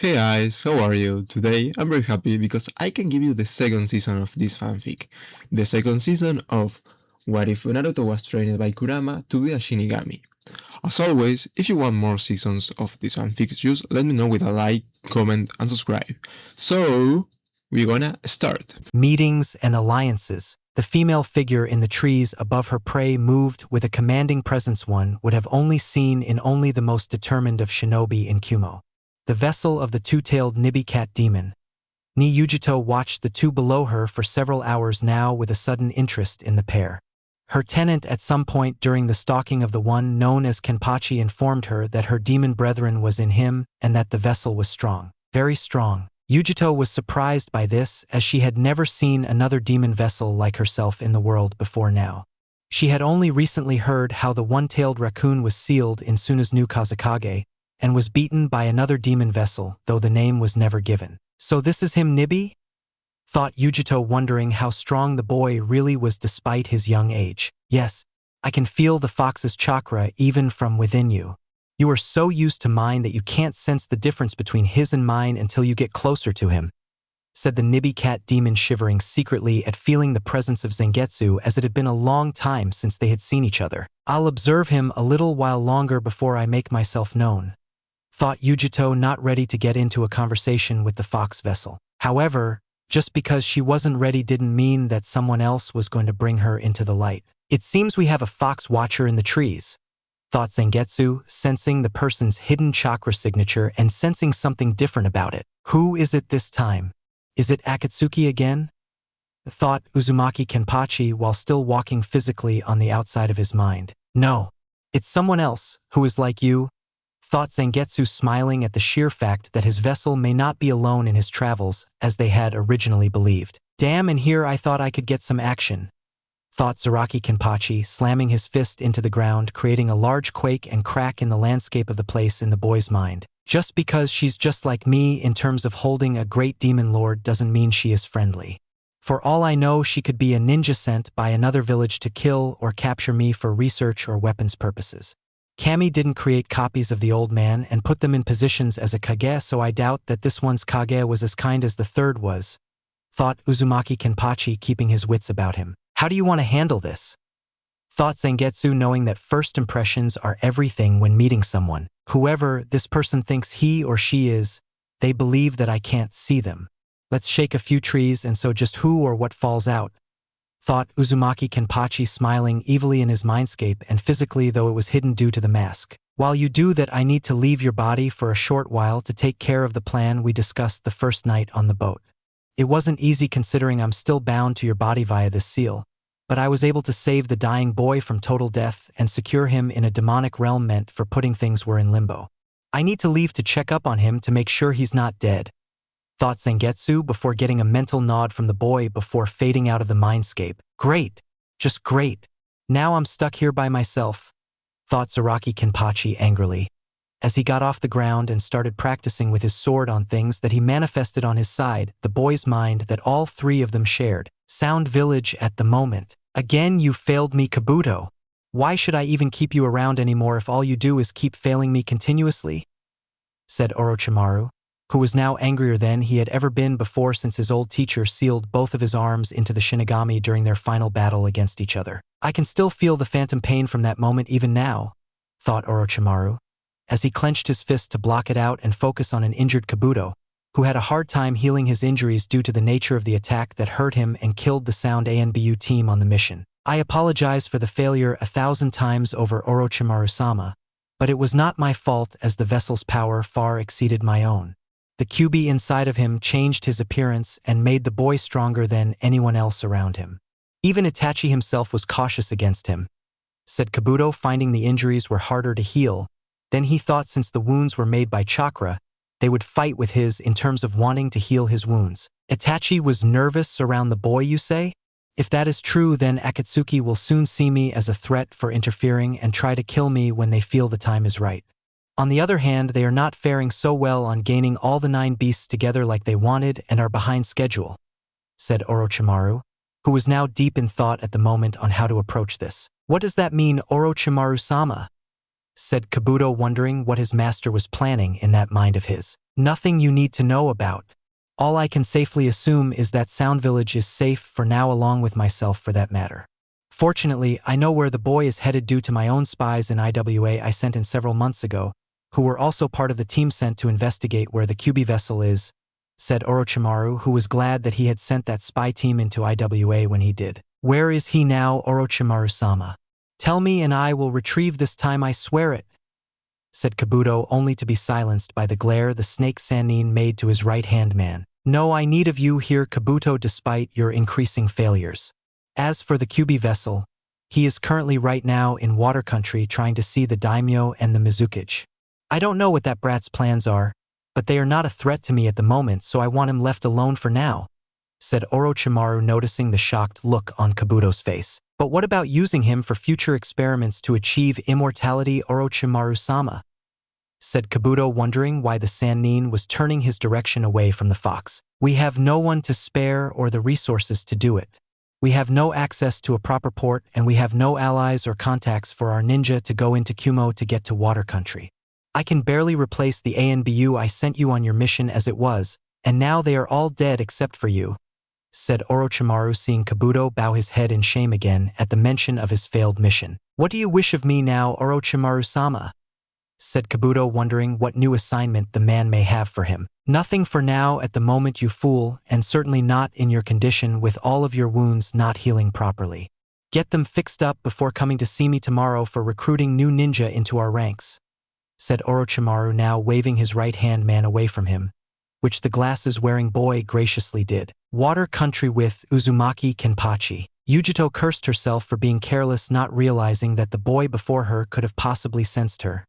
Hey guys, how are you? Today I'm very happy because I can give you the second season of this fanfic. The second season of What if Naruto was trained by Kurama to be a Shinigami. As always, if you want more seasons of these fanfics, just let me know with a like, comment and subscribe. So, we're gonna start. Meetings and alliances. The female figure in the trees above her prey moved with a commanding presence one would have only seen in only the most determined of shinobi in Kumo. The vessel of the two-tailed Nibi-cat demon. Ni Yujito watched the two below her for several hours now with a sudden interest in the pair. Her tenant at some point during the stalking of the one known as Kenpachi informed her that her demon brethren was in him and that the vessel was strong. Very strong. Yujito was surprised by this as she had never seen another demon vessel like herself in the world before now. She had only recently heard how the one-tailed raccoon was sealed in Tsunade's new Kazekage and was beaten by another demon vessel, though the name was never given. So this is him Nibi? Thought Yujito, wondering how strong the boy really was despite his young age. Yes, I can feel the fox's chakra even from within you. You are so used to mine that you can't sense the difference between his and mine until you get closer to him, said the Nibi-cat demon, shivering secretly at feeling the presence of Zangetsu, as it had been a long time since they had seen each other. I'll observe him a little while longer before I make myself known, thought Yujito, not ready to get into a conversation with the fox vessel. However, just because she wasn't ready didn't mean that someone else was going to bring her into the light. It seems we have a fox watcher in the trees, thought Zangetsu, sensing the person's hidden chakra signature and sensing something different about it. Who is it this time? Is it Akatsuki again? Thought Uzumaki Kenpachi while still walking physically on the outside of his mind. No, it's someone else who is like you, thought Zangetsu, smiling at the sheer fact that his vessel may not be alone in his travels as they had originally believed. Damn, and here I thought I could get some action, thought Zaraki Kenpachi, slamming his fist into the ground, creating a large quake and crack in the landscape of the place in the boy's mind. Just because she's just like me in terms of holding a great demon lord doesn't mean she is friendly. For all I know, she could be a ninja sent by another village to kill or capture me for research or weapons purposes. Kami didn't create copies of the old man and put them in positions as a kage, so I doubt that this one's kage was as kind as the third was, thought Uzumaki Kenpachi, keeping his wits about him. How do you want to handle this? Thought Zangetsu, knowing that first impressions are everything when meeting someone. Whoever this person thinks he or she is, they believe that I can't see them. Let's shake a few trees and so just who or what falls out, thought Uzumaki Kenpachi, smiling evilly in his mindscape and physically, though it was hidden due to the mask. While you do that, I need to leave your body for a short while to take care of the plan we discussed the first night on the boat. It wasn't easy considering I'm still bound to your body via this seal, but I was able to save the dying boy from total death and secure him in a demonic realm meant for putting things were in limbo. I need to leave to check up on him to make sure he's not dead, thought Zangetsu before getting a mental nod from the boy before fading out of the mindscape. Great. Just great. Now I'm stuck here by myself, thought Zaraki Kenpachi angrily, as he got off the ground and started practicing with his sword on things that he manifested on his side, the boy's mind that all three of them shared. Sound Village at the moment. Again, you failed me, Kabuto. Why should I even keep you around anymore if all you do is keep failing me continuously? Said Orochimaru, who was now angrier than he had ever been before since his old teacher sealed both of his arms into the Shinigami during their final battle against each other. I can still feel the phantom pain from that moment even now, thought Orochimaru, as he clenched his fist to block it out and focus on an injured Kabuto, who had a hard time healing his injuries due to the nature of the attack that hurt him and killed the Sound ANBU team on the mission. I apologize for the failure 1,000 times over, Orochimaru-sama, but it was not my fault as the vessel's power far exceeded my own. The QB inside of him changed his appearance and made the boy stronger than anyone else around him. Even Itachi himself was cautious against him, said Kabuto, finding the injuries were harder to heal. Then he thought since the wounds were made by chakra, they would fight with his in terms of wanting to heal his wounds. Itachi was nervous around the boy, you say? If that is true, then Akatsuki will soon see me as a threat for interfering and try to kill me when they feel the time is right. On the other hand, they are not faring so well on gaining all the 9 beasts together like they wanted and are behind schedule, said Orochimaru, who was now deep in thought at the moment on how to approach this. What does that mean, Orochimaru-sama? Said Kabuto, wondering what his master was planning in that mind of his. Nothing you need to know about. All I can safely assume is that Sound Village is safe for now, along with myself for that matter. Fortunately, I know where the boy is headed due to my own spies in IWA I sent in several months ago, who were also part of the team sent to investigate where the QB vessel is, said Orochimaru, who was glad that he had sent that spy team into IWA when he did. Where is he now, Orochimaru-sama? Tell me and I will retrieve this time, I swear it, said Kabuto, only to be silenced by the glare the snake Sannin made to his right-hand man. No, I need of you here, Kabuto, despite your increasing failures. As for the QB vessel, he is currently right now in water country trying to see the daimyo and the Mizukage. I don't know what that brat's plans are, but they are not a threat to me at the moment, so I want him left alone for now, said Orochimaru, noticing the shocked look on Kabuto's face. But what about using him for future experiments to achieve immortality, Orochimaru-sama? Said Kabuto, wondering why the Sannin was turning his direction away from the fox. We have no one to spare or the resources to do it. We have no access to a proper port, and we have no allies or contacts for our ninja to go into Kumo to get to water country. I can barely replace the ANBU I sent you on your mission as it was, and now they are all dead except for you, said Orochimaru, seeing Kabuto bow his head in shame again at the mention of his failed mission. What do you wish of me now, Orochimaru-sama? Said Kabuto, wondering what new assignment the man may have for him. Nothing for now at the moment, you fool, and certainly not in your condition with all of your wounds not healing properly. Get them fixed up before coming to see me tomorrow for recruiting new ninja into our ranks, said Orochimaru, now waving his right-hand man away from him, which the glasses-wearing boy graciously did. Water country with Uzumaki Kenpachi. Yujito cursed herself for being careless, not realizing that the boy before her could have possibly sensed her,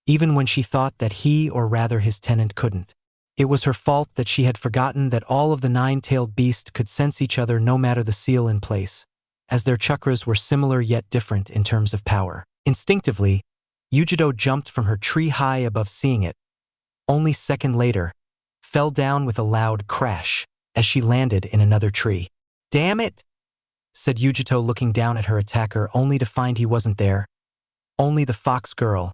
even when she thought that he, or rather his tenant, couldn't. It was her fault that she had forgotten that all of the nine-tailed beasts could sense each other no matter the seal in place, as their chakras were similar yet different in terms of power. Instinctively, Yujito jumped from her tree high above, seeing it. Only second later, fell down with a loud crash as she landed in another tree. Damn it, said Yujito, looking down at her attacker only to find he wasn't there. Only the fox girl,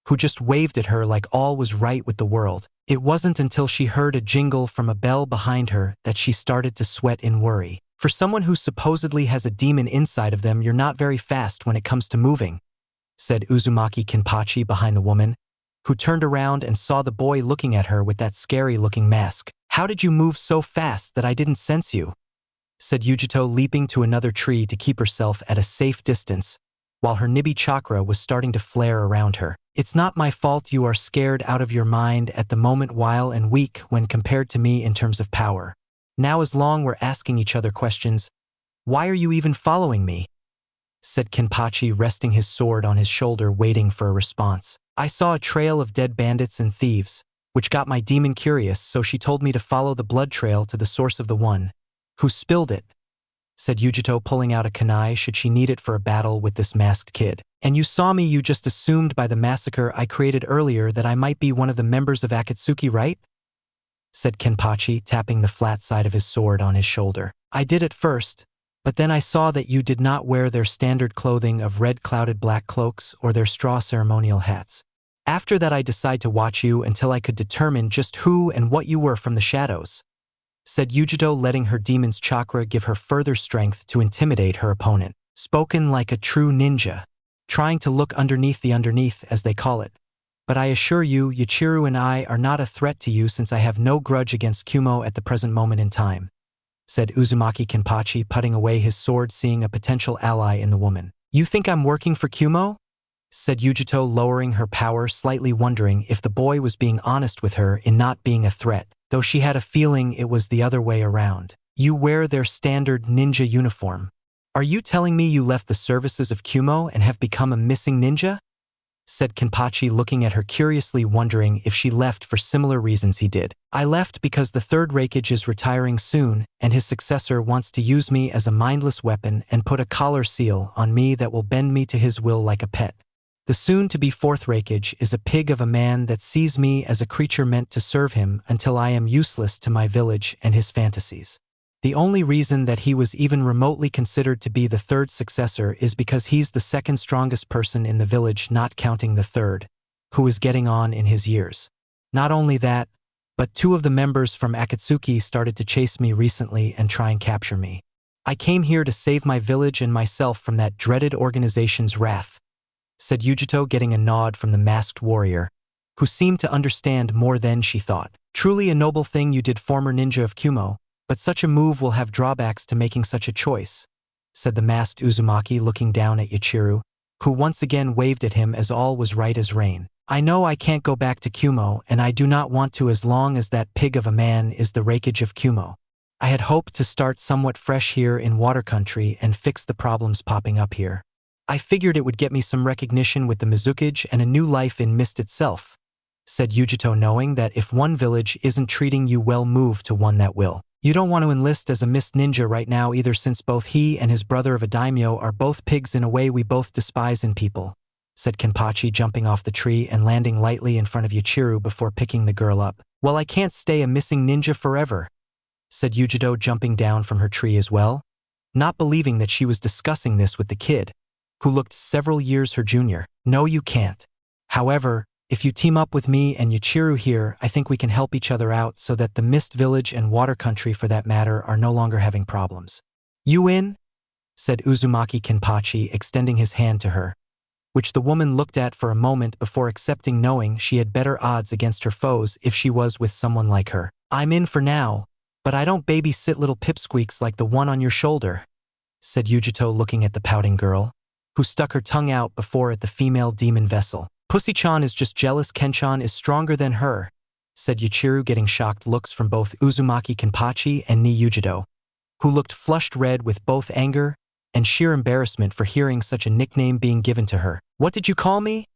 who just waved at her like all was right with the world. It wasn't until she heard a jingle from a bell behind her that she started to sweat in worry. For someone who supposedly has a demon inside of them, you're not very fast when it comes to moving, said Uzumaki Kenpachi behind the woman, who turned around and saw the boy looking at her with that scary-looking mask. How did you move so fast that I didn't sense you? Said Yujito, leaping to another tree to keep herself at a safe distance, while her Nibi chakra was starting to flare around her. It's not my fault you are scared out of your mind at the moment, while and weak when compared to me in terms of power. Now, as long we're asking each other questions, why are you even following me? Said Kenpachi, resting his sword on his shoulder, waiting for a response. I saw a trail of dead bandits and thieves, which got my demon curious, so she told me to follow the blood trail to the source of the one who spilled it, said Yujito, pulling out a kunai should she need it for a battle with this masked kid. And you saw me, you just assumed by the massacre I created earlier that I might be one of the members of Akatsuki, right? Said Kenpachi, tapping the flat side of his sword on his shoulder. I did at first, but then I saw that you did not wear their standard clothing of red clouded black cloaks or their straw ceremonial hats. After that I decided to watch you until I could determine just who and what you were from the shadows, said Yujito, letting her demon's chakra give her further strength to intimidate her opponent. Spoken like a true ninja, trying to look underneath the underneath, as they call it. But I assure you, Yachiru and I are not a threat to you, since I have no grudge against Kumo at the present moment in time, said Uzumaki Kenpachi, putting away his sword, seeing a potential ally in the woman. You think I'm working for Kumo? Said Yujito, lowering her power, slightly wondering if the boy was being honest with her in not being a threat, though she had a feeling it was the other way around. You wear their standard ninja uniform. Are you telling me you left the services of Kumo and have become a missing ninja? Said Kenpachi, looking at her curiously, wondering if she left for similar reasons he did. I left because the third Raikage is retiring soon, and his successor wants to use me as a mindless weapon and put a collar seal on me that will bend me to his will like a pet. The soon-to-be fourth Raikage is a pig of a man that sees me as a creature meant to serve him until I am useless to my village and his fantasies. The only reason that he was even remotely considered to be the third successor is because he's the second strongest person in the village, not counting the third, who is getting on in his years. Not only that, but 2 of the members from Akatsuki started to chase me recently and try and capture me. I came here to save my village and myself from that dreaded organization's wrath," said Yujito, getting a nod from the masked warrior, who seemed to understand more than she thought. "Truly a noble thing you did, former ninja of Kumo, but such a move will have drawbacks to making such a choice," said the masked Uzumaki, looking down at Yachiru, who once again waved at him as all was right as rain. "I know I can't go back to Kumo, and I do not want to as long as that pig of a man is the wreckage of Kumo. I had hoped to start somewhat fresh here in Water Country and fix the problems popping up here. I figured it would get me some recognition with the Mizukage and a new life in Mist itself," said Yujito, knowing that if one village isn't treating you well, move to one that will. "You don't want to enlist as a Mist ninja right now either, since both he and his brother of a daimyo are both pigs in a way we both despise in people," said Kenpachi, jumping off the tree and landing lightly in front of Yachiru before picking the girl up. "Well, I can't stay a missing ninja forever," said Yujito, jumping down from her tree as well, not believing that she was discussing this with the kid, who looked several years her junior. "No, you can't. However, if you team up with me and Yachiru here, I think we can help each other out so that the Mist Village and Water Country, for that matter, are no longer having problems." "You in?" said Uzumaki Kenpachi, extending his hand to her, which the woman looked at for a moment before accepting, knowing she had better odds against her foes if she was with someone like her. "I'm in for now, but I don't babysit little pipsqueaks like the one on your shoulder," said Yujito, looking at the pouting girl, who stuck her tongue out before at the female demon vessel. "Pussy-chan is just jealous Ken-chan is stronger than her," said Yachiru, getting shocked looks from both Uzumaki Kenpachi and Ni Yujito, who looked flushed red with both anger and sheer embarrassment for hearing such a nickname being given to her. "What did you call me?"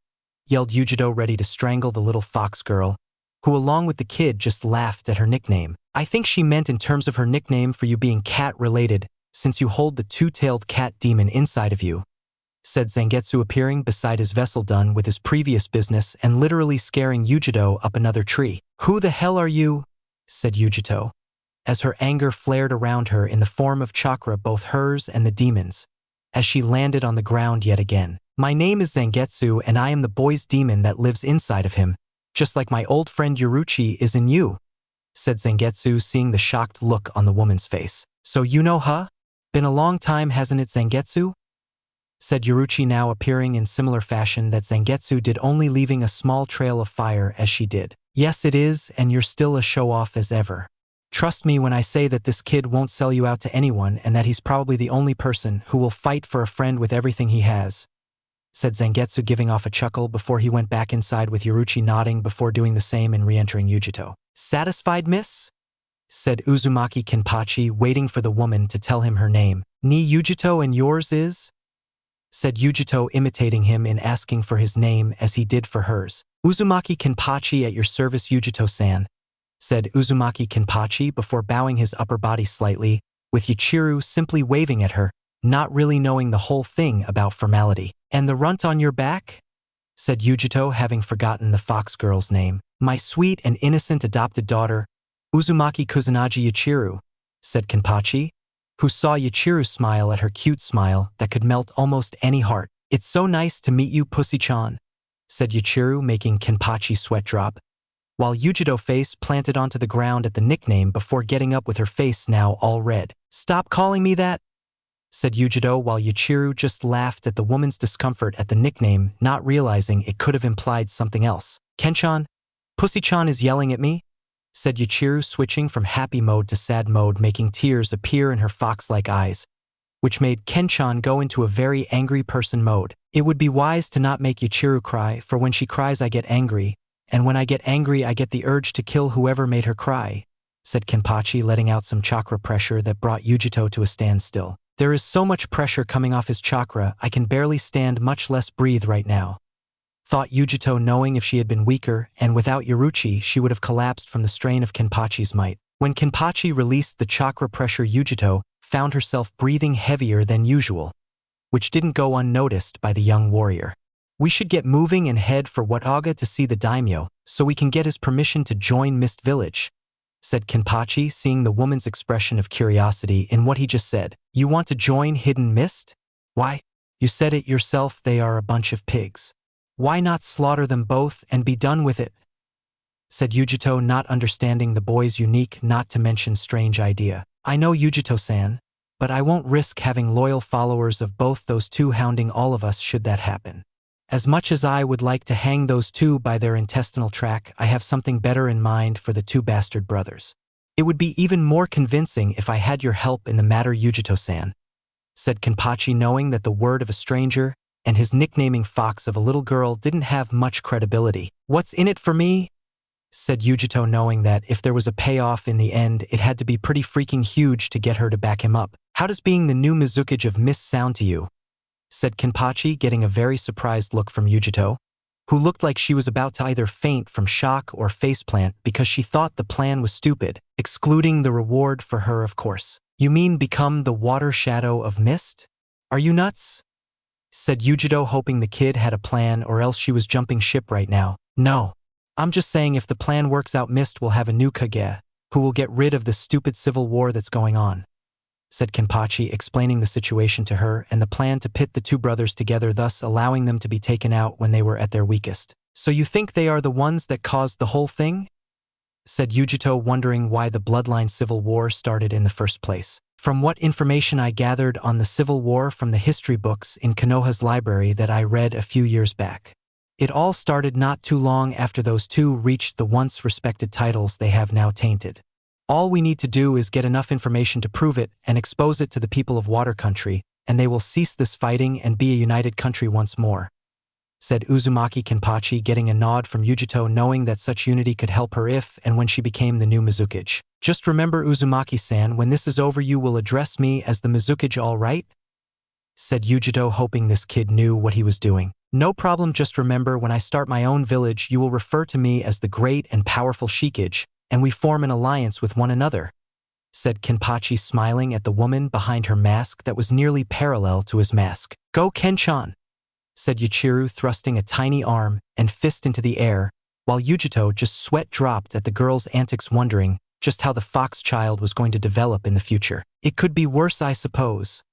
yelled Yujito, ready to strangle the little fox girl, who along with the kid just laughed at her nickname. "I think she meant in terms of her nickname for you being cat-related, since you hold the two-tailed cat demon inside of you," said Zangetsu, appearing beside his vessel, done with his previous business and literally scaring Yujito up another tree. "Who the hell are you?" said Yujito, as her anger flared around her in the form of chakra, both hers and the demon's, as she landed on the ground yet again. "My name is Zangetsu, and I am the boy's demon that lives inside of him, just like my old friend Yoruchi is in you," said Zangetsu, seeing the shocked look on the woman's face. "So you know her? Been a long time, hasn't it, Zangetsu?" said Yoruchi, now appearing in similar fashion that Zangetsu did, only leaving a small trail of fire as she did. "Yes, it is, and you're still a show-off as ever. Trust me when I say that this kid won't sell you out to anyone and that he's probably the only person who will fight for a friend with everything he has," said Zangetsu, giving off a chuckle before he went back inside, with Yoruchi nodding before doing the same and re-entering Yujito. "Satisfied, miss?" said Uzumaki Kenpachi, waiting for the woman to tell him her name. "Ni Yujito, and yours is?" said Yujito, imitating him in asking for his name as he did for hers. "Uzumaki Kenpachi, at your service, Yujito-san," said Uzumaki Kenpachi before bowing his upper body slightly, with Yachiru simply waving at her, not really knowing the whole thing about formality. "And the runt on your back?" said Yujito, having forgotten the fox girl's name. "My sweet and innocent adopted daughter, Uzumaki Kuzunaji Yachiru," said Kenpachi, who saw Yachiru smile at her cute smile that could melt almost any heart. "It's so nice to meet you, Pussy-chan," said Yachiru, making Kenpachi sweat drop, while Yujito face planted onto the ground at the nickname before getting up with her face now all red. "Stop calling me that," said Yujito, while Yachiru just laughed at the woman's discomfort at the nickname, not realizing it could have implied something else. "Ken-chan, Pussy-chan is yelling at me," said Yachiru, switching from happy mode to sad mode, making tears appear in her fox-like eyes, which made Ken-chan go into a very angry person mode. "It would be wise to not make Yachiru cry, for when she cries I get angry, and when I get angry I get the urge to kill whoever made her cry," said Kenpachi, letting out some chakra pressure that brought Yujito to a standstill. "There is so much pressure coming off his chakra, I can barely stand, much less breathe right now," thought Yujito, knowing if she had been weaker and without Yoruchi she would have collapsed from the strain of Kenpachi's might. When Kenpachi released the chakra pressure, Yujito found herself breathing heavier than usual, which didn't go unnoticed by the young warrior. "We should get moving and head for Wattpad to see the daimyo, so we can get his permission to join Mist Village," said Kenpachi, seeing the woman's expression of curiosity in what he just said. "You want to join Hidden Mist? Why, you said it yourself, they are a bunch of pigs. Why not slaughter them both and be done with it?" said Yujito, not understanding the boy's unique, not to mention strange idea. I know, Yujito-san, but I won't risk having loyal followers of both those two hounding all of us should that happen. As much as I would like to hang those two by their intestinal tract, I have something better in mind for the two bastard brothers. It would be even more convincing if I had your help in the matter, Yujito-san, said Kenpachi, knowing that the word of a stranger and his nicknaming Fox of a little girl didn't have much credibility. What's in it for me? Said Yujito, knowing that if there was a payoff in the end, it had to be pretty freaking huge to get her to back him up. How does being the new Mizukage of Mist sound to you? Said Kenpachi, getting a very surprised look from Yujito, who looked like she was about to either faint from shock or faceplant because she thought the plan was stupid, excluding the reward for her, of course. You mean become the water shadow of Mist? Are you nuts? Said Yujito, hoping the kid had a plan or else she was jumping ship right now. No. I'm just saying if the plan works out, Mist will have a new Kage, who will get rid of the stupid civil war that's going on, said Kenpachi, explaining the situation to her and the plan to pit the two brothers together, thus allowing them to be taken out when they were at their weakest. So you think they are the ones that caused the whole thing? Said Yujito, wondering why the bloodline civil war started in the first place. From what information I gathered on the civil war from the history books in Konoha's library that I read a few years back, it all started not too long after those two reached the once respected titles they have now tainted. All we need to do is get enough information to prove it and expose it to the people of Water Country, and they will cease this fighting and be a united country once more, said Uzumaki Kenpachi, getting a nod from Yujito, knowing that such unity could help her if and when she became the new Mizukage. Just remember, Uzumaki-san, when this is over you will address me as the Mizukage, all right? Said Yujito, hoping this kid knew what he was doing. No problem, just remember, when I start my own village you will refer to me as the great and powerful Shikage, and we form an alliance with one another, said Kenpachi, smiling at the woman behind her mask that was nearly parallel to his mask. Go, Ken-chan, said Yuichiro, thrusting a tiny arm and fist into the air, while Yujito just sweat dropped at the girl's antics, wondering just how the fox child was going to develop in the future. It could be worse, I suppose,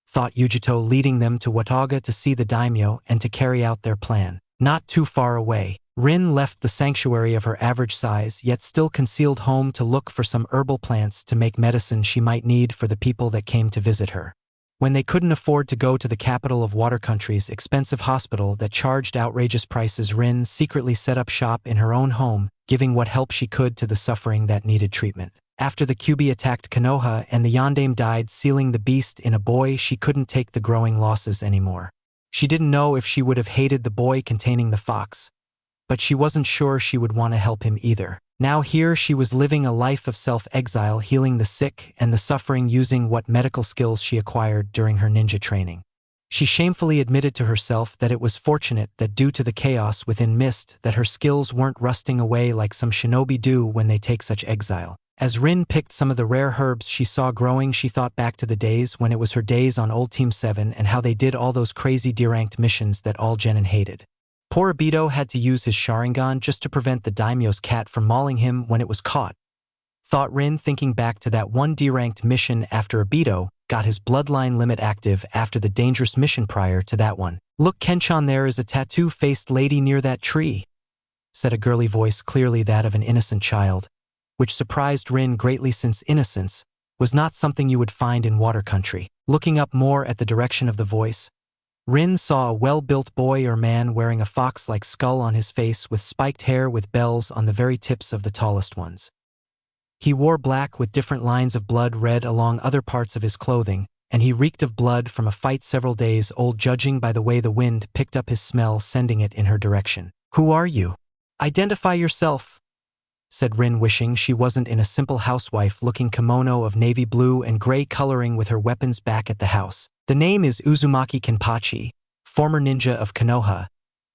thought Yujito, leading them to Wataga to see the daimyo and to carry out their plan. Not too far away, Rin left the sanctuary of her average size yet still concealed home to look for some herbal plants to make medicine she might need for the people that came to visit her. When they couldn't afford to go to the capital of Water Country's expensive hospital that charged outrageous prices, Rin secretly set up shop in her own home, giving what help she could to the suffering that needed treatment. After the Kyuubi attacked Konoha and the Yondaime died, sealing the beast in a boy, she couldn't take the growing losses anymore. She didn't know if she would have hated the boy containing the fox, but she wasn't sure she would want to help him either. Now here she was living a life of self-exile, healing the sick and the suffering using what medical skills she acquired during her ninja training. She shamefully admitted to herself that it was fortunate that due to the chaos within Mist that her skills weren't rusting away like some shinobi do when they take such exile. As Rin picked some of the rare herbs she saw growing, she thought back to the days when it was her days on Old Team 7 and how they did all those crazy D-ranked missions that all genin hated. Poor Obito had to use his Sharingan just to prevent the daimyo's cat from mauling him when it was caught, thought Rin, thinking back to that one D-ranked mission after Obito got his bloodline limit active after the dangerous mission prior to that one. Look, Ken-chan, there is a tattoo-faced lady near that tree, said a girly voice, clearly that of an innocent child, which surprised Rin greatly since innocence was not something you would find in Water Country. Looking up more at the direction of the voice, Rin saw a well-built boy or man wearing a fox-like skull on his face with spiked hair with bells on the very tips of the tallest ones. He wore black with different lines of blood red along other parts of his clothing, and he reeked of blood from a fight several days old, judging by the way the wind picked up his smell, sending it in her direction. Who are you? Identify yourself, said Rin, wishing she wasn't in a simple housewife-looking kimono of navy blue and gray coloring with her weapons back at the house. The name is Uzumaki Kenpachi, former ninja of Konoha.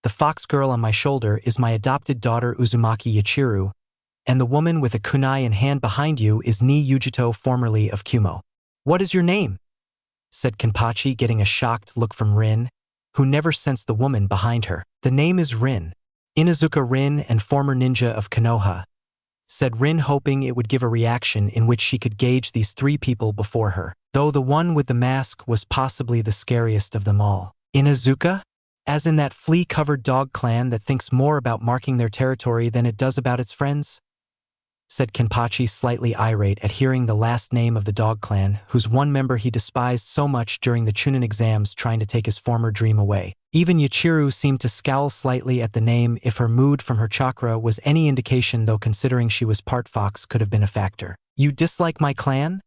The fox girl on my shoulder is my adopted daughter Uzumaki Yuichiro, and the woman with a kunai in hand behind you is Ni Yujito, formerly of Kumo. What is your name? Said Kenpachi, getting a shocked look from Rin, who never sensed the woman behind her. The name is Rin. Inazuka Rin, and former ninja of Konoha, said Rin, hoping it would give a reaction in which she could gauge these three people before her, though the one with the mask was possibly the scariest of them all. Inazuka? As in that flea-covered dog clan that thinks more about marking their territory than it does about its friends? Said Kenpachi, slightly irate at hearing the last name of the dog clan, whose one member he despised so much during the Chunin exams, trying to take his former dream away. Even Yachiru seemed to scowl slightly at the name, if her mood from her chakra was any indication, though considering she was part fox could have been a factor. You dislike my clan?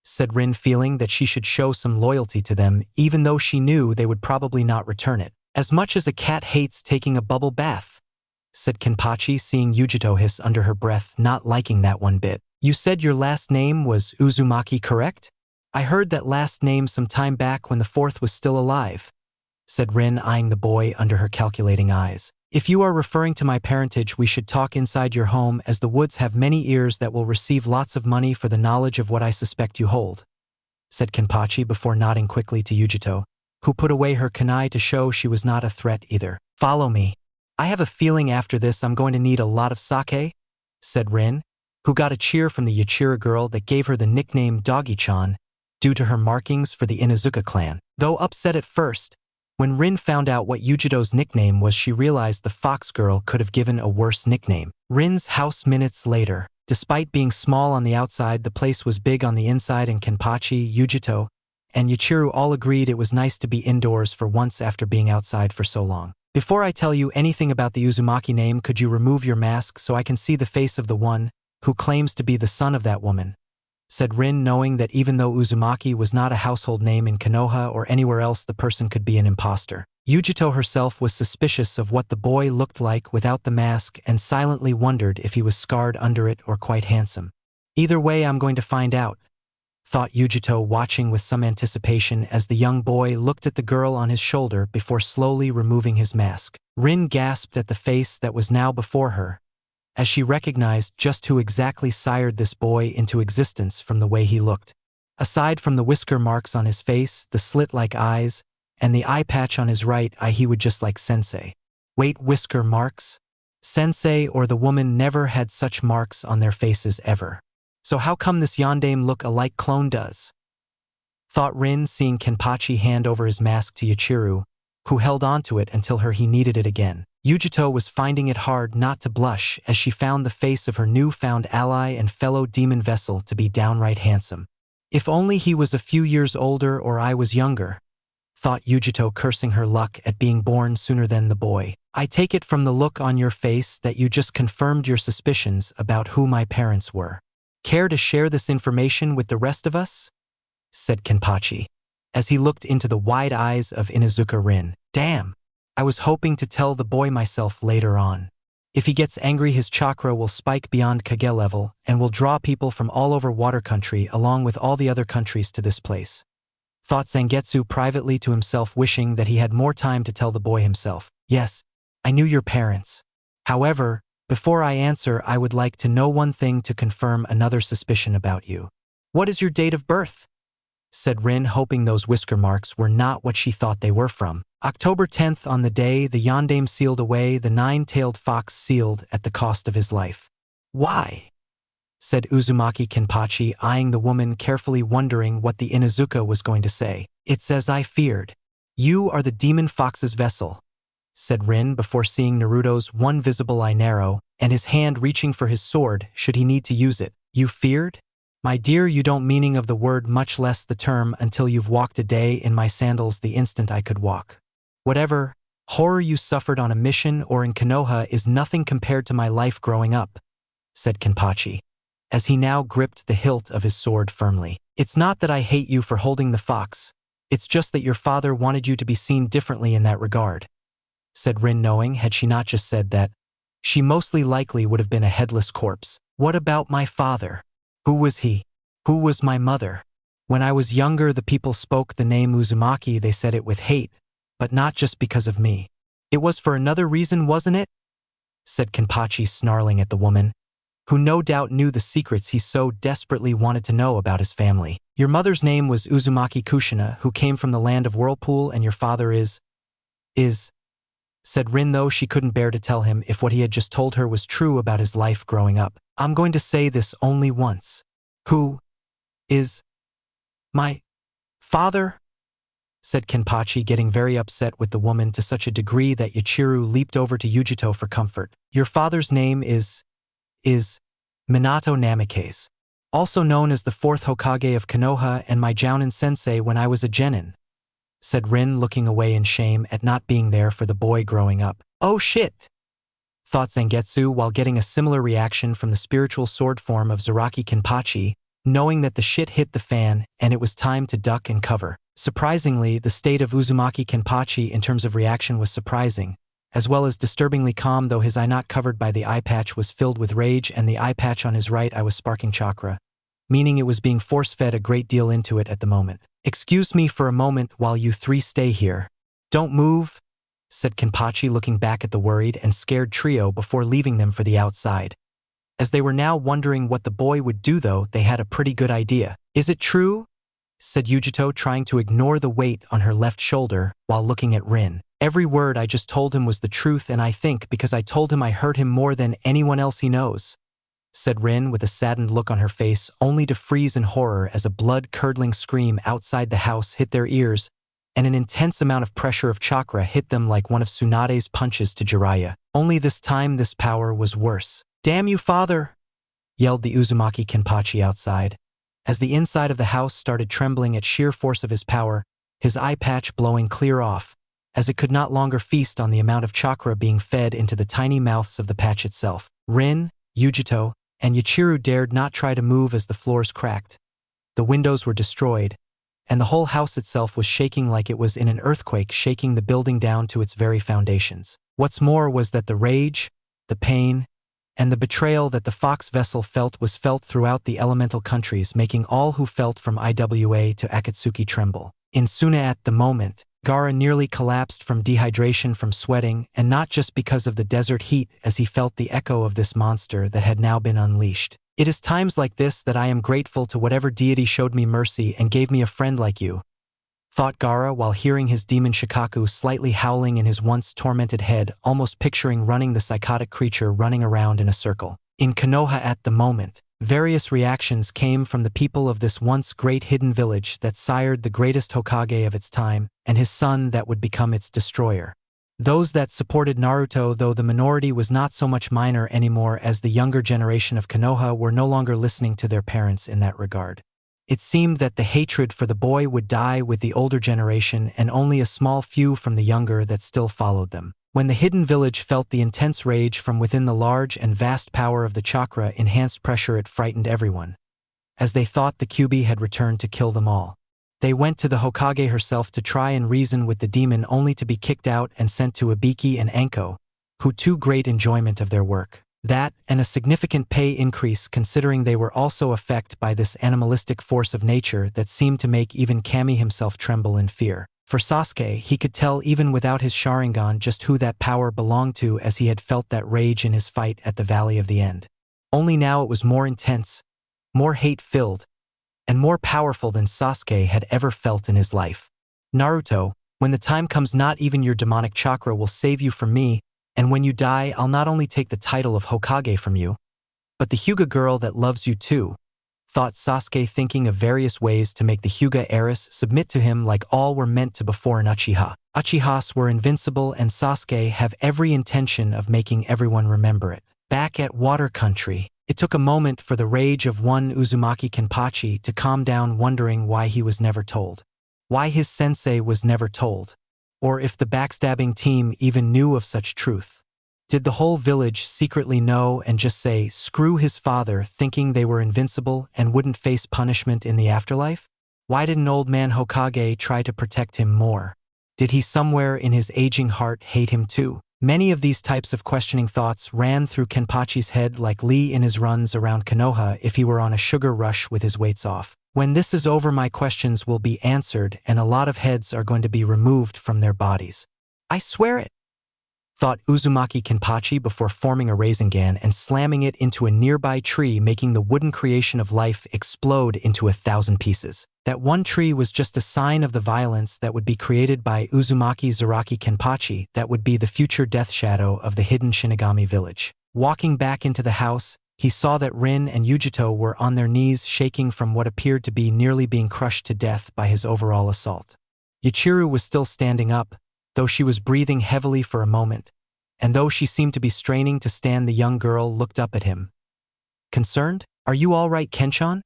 Said Rin, feeling that she should show some loyalty to them, even though she knew they would probably not return it. As much as a cat hates taking a bubble bath, said Kenpachi, seeing Yujito hiss under her breath, not liking that one bit. You said your last name was Uzumaki, correct? I heard that last name some time back when the fourth was still alive, said Rin, eyeing the boy under her calculating eyes. If you are referring to my parentage, we should talk inside your home, as the woods have many ears that will receive lots of money for the knowledge of what I suspect you hold, said Kenpachi before nodding quickly to Yujito, who put away her kunai to show she was not a threat either. Follow me. I have a feeling after this I'm going to need a lot of sake, said Rin, who got a cheer from the Yachira girl that gave her the nickname Doggy-chan due to her markings for the Inuzuka clan. Though upset at first, when Rin found out what Yujito's nickname was, she realized the fox girl could have given a worse nickname. Rin's house minutes later. Despite being small on the outside, the place was big on the inside, and Kenpachi, Yujito, and Yachiru all agreed it was nice to be indoors for once after being outside for so long. Before I tell you anything about the Uzumaki name, could you remove your mask so I can see the face of the one who claims to be the son of that woman? Said Rin, knowing that even though Uzumaki was not a household name in Konoha or anywhere else, the person could be an imposter. Yujito herself was suspicious of what the boy looked like without the mask and silently wondered if he was scarred under it or quite handsome. Either way, I'm going to find out, thought Yujito, watching with some anticipation as the young boy looked at the girl on his shoulder before slowly removing his mask. Rin gasped at the face that was now before her, as she recognized just who exactly sired this boy into existence from the way he looked. Aside from the whisker marks on his face, the slit-like eyes, and the eye patch on his right eye, he would just like Sensei. Wait, whisker marks? Sensei or the woman never had such marks on their faces ever. So how come this yondaime look-alike clone does? Thought Rin, seeing Kenpachi hand over his mask to Yachiru, who held onto it until he needed it again. Yujito was finding it hard not to blush as she found the face of her newfound ally and fellow demon vessel to be downright handsome. If only he was a few years older or I was younger, thought Yujito, cursing her luck at being born sooner than the boy. I take it from the look on your face that you just confirmed your suspicions about who my parents were. Care to share this information with the rest of us? Said Kenpachi, as he looked into the wide eyes of Inuzuka Rin. Damn, I was hoping to tell the boy myself later on. If he gets angry, his chakra will spike beyond Kage level and will draw people from all over water country along with all the other countries to this place. Thought Zangetsu privately to himself, wishing that he had more time to tell the boy himself. Yes, I knew your parents. However, before I answer, I would like to know one thing to confirm another suspicion about you. What is your date of birth? Said Rin, hoping those whisker marks were not what she thought they were from. October 10th, on the day the yondaime sealed away the nine-tailed fox, sealed at the cost of his life. Why? Said Uzumaki Kenpachi, eyeing the woman carefully, wondering what the Inuzuka was going to say. It's as I feared. You are the demon fox's vessel, said Rin before seeing Naruto's one visible eye narrow and his hand reaching for his sword should he need to use it. You feared? My dear, you don't meaning of the word, much less the term, until you've walked a day in my sandals the instant I could walk. Whatever horror you suffered on a mission or in Konoha is nothing compared to my life growing up, said Kenpachi, as he now gripped the hilt of his sword firmly. It's not that I hate you for holding the fox, it's just that your father wanted you to be seen differently in that regard, said Rin, knowing had she not just said that, she mostly likely would have been a headless corpse. What about my father? Who was he? Who was my mother? When I was younger, the people spoke the name Uzumaki, they said it with hate, but not just because of me. It was for another reason, wasn't it? Said Kenpachi, snarling at the woman, who no doubt knew the secrets he so desperately wanted to know about his family. Your mother's name was Uzumaki Kushina, who came from the land of Whirlpool, and your father is, said Rin, though she couldn't bear to tell him if what he had just told her was true about his life growing up. I'm going to say this only once. Who is my father? said Kenpachi, getting very upset with the woman to such a degree that Yachiru leaped over to Yujito for comfort. Your father's name is Minato Namikaze, also known as the 4th Hokage of Konoha and my Jounin sensei when I was a genin, said Rin, looking away in shame at not being there for the boy growing up. Oh shit! Thought Zangetsu while getting a similar reaction from the spiritual sword form of Zaraki Kenpachi, knowing that the shit hit the fan and it was time to duck and cover. Surprisingly, the state of Uzumaki Kenpachi in terms of reaction was surprising, as well as disturbingly calm, though his eye not covered by the eye patch was filled with rage and the eye patch on his right eye was sparking chakra, meaning it was being force-fed a great deal into it at the moment. Excuse me for a moment while you three stay here. Don't move, said Kenpachi, looking back at the worried and scared trio before leaving them for the outside. As they were now wondering what the boy would do, though, they had a pretty good idea. Is it true? Said Yujito, trying to ignore the weight on her left shoulder while looking at Rin. Every word I just told him was the truth, and I think because I told him I hurt him more than anyone else he knows, said Rin with a saddened look on her face, only to freeze in horror as a blood-curdling scream outside the house hit their ears, and an intense amount of pressure of chakra hit them like one of Tsunade's punches to Jiraiya. Only this time this power was worse. Damn you, father! Yelled the Uzumaki Kenpachi outside. As the inside of the house started trembling at sheer force of his power, his eye patch blowing clear off, as it could not longer feast on the amount of chakra being fed into the tiny mouths of the patch itself. Rin, Yujito, and Yachiru dared not try to move as the floors cracked. The windows were destroyed, and the whole house itself was shaking like it was in an earthquake, shaking the building down to its very foundations. What's more was that the rage, the pain, and the betrayal that the Fox vessel felt was felt throughout the elemental countries, making all who felt from Iwa to Akatsuki tremble. In Suna at the moment, Gaara nearly collapsed from dehydration from sweating, and not just because of the desert heat, as he felt the echo of this monster that had now been unleashed. It is times like this that I am grateful to whatever deity showed me mercy and gave me a friend like you, thought Gaara while hearing his demon Shikaku slightly howling in his once tormented head, almost picturing running the psychotic creature running around in a circle. In Konoha at the moment, various reactions came from the people of this once great hidden village that sired the greatest Hokage of its time, and his son that would become its destroyer. Those that supported Naruto, though the minority was not so much minor anymore, as the younger generation of Konoha were no longer listening to their parents in that regard. It seemed that the hatred for the boy would die with the older generation and only a small few from the younger that still followed them. When the hidden village felt the intense rage from within the large and vast power of the chakra enhanced pressure, it frightened everyone, as they thought the Kyuubi had returned to kill them all. They went to the Hokage herself to try and reason with the demon, only to be kicked out and sent to Ibiki and Anko, who too great enjoyment of their work. That, and a significant pay increase, considering they were also affected by this animalistic force of nature that seemed to make even Kami himself tremble in fear. For Sasuke, he could tell even without his Sharingan just who that power belonged to, as he had felt that rage in his fight at the Valley of the End. Only now it was more intense, more hate-filled, and more powerful than Sasuke had ever felt in his life. Naruto, when the time comes, not even your demonic chakra will save you from me, and when you die, I'll not only take the title of Hokage from you, but the Hyuga girl that loves you too, thought Sasuke, thinking of various ways to make the Hyuga heiress submit to him like all were meant to before an Uchiha. Uchihas were invincible, and Sasuke have every intention of making everyone remember it. Back at Water Country, it took a moment for the rage of one Uzumaki Kenpachi to calm down, wondering why he was never told. Why his sensei was never told. Or if the backstabbing team even knew of such truth. Did the whole village secretly know and just say, screw his father, thinking they were invincible and wouldn't face punishment in the afterlife? Why didn't old man Hokage try to protect him more? Did he somewhere in his aging heart hate him too? Many of these types of questioning thoughts ran through Kenpachi's head like Lee in his runs around Konoha if he were on a sugar rush with his weights off. When this is over, my questions will be answered and a lot of heads are going to be removed from their bodies. I swear it, thought Uzumaki Kenpachi before forming a Rasengan and slamming it into a nearby tree, making the wooden creation of life explode into 1,000 pieces. That one tree was just a sign of the violence that would be created by Uzumaki Zaraki Kenpachi, that would be the future death shadow of the hidden Shinigami village. Walking back into the house, he saw that Rin and Yujito were on their knees, shaking from what appeared to be nearly being crushed to death by his overall assault. Yuchiru was still standing up, though she was breathing heavily for a moment, and though she seemed to be straining to stand, the young girl looked up at him. Concerned? Are you all right, Kenshan?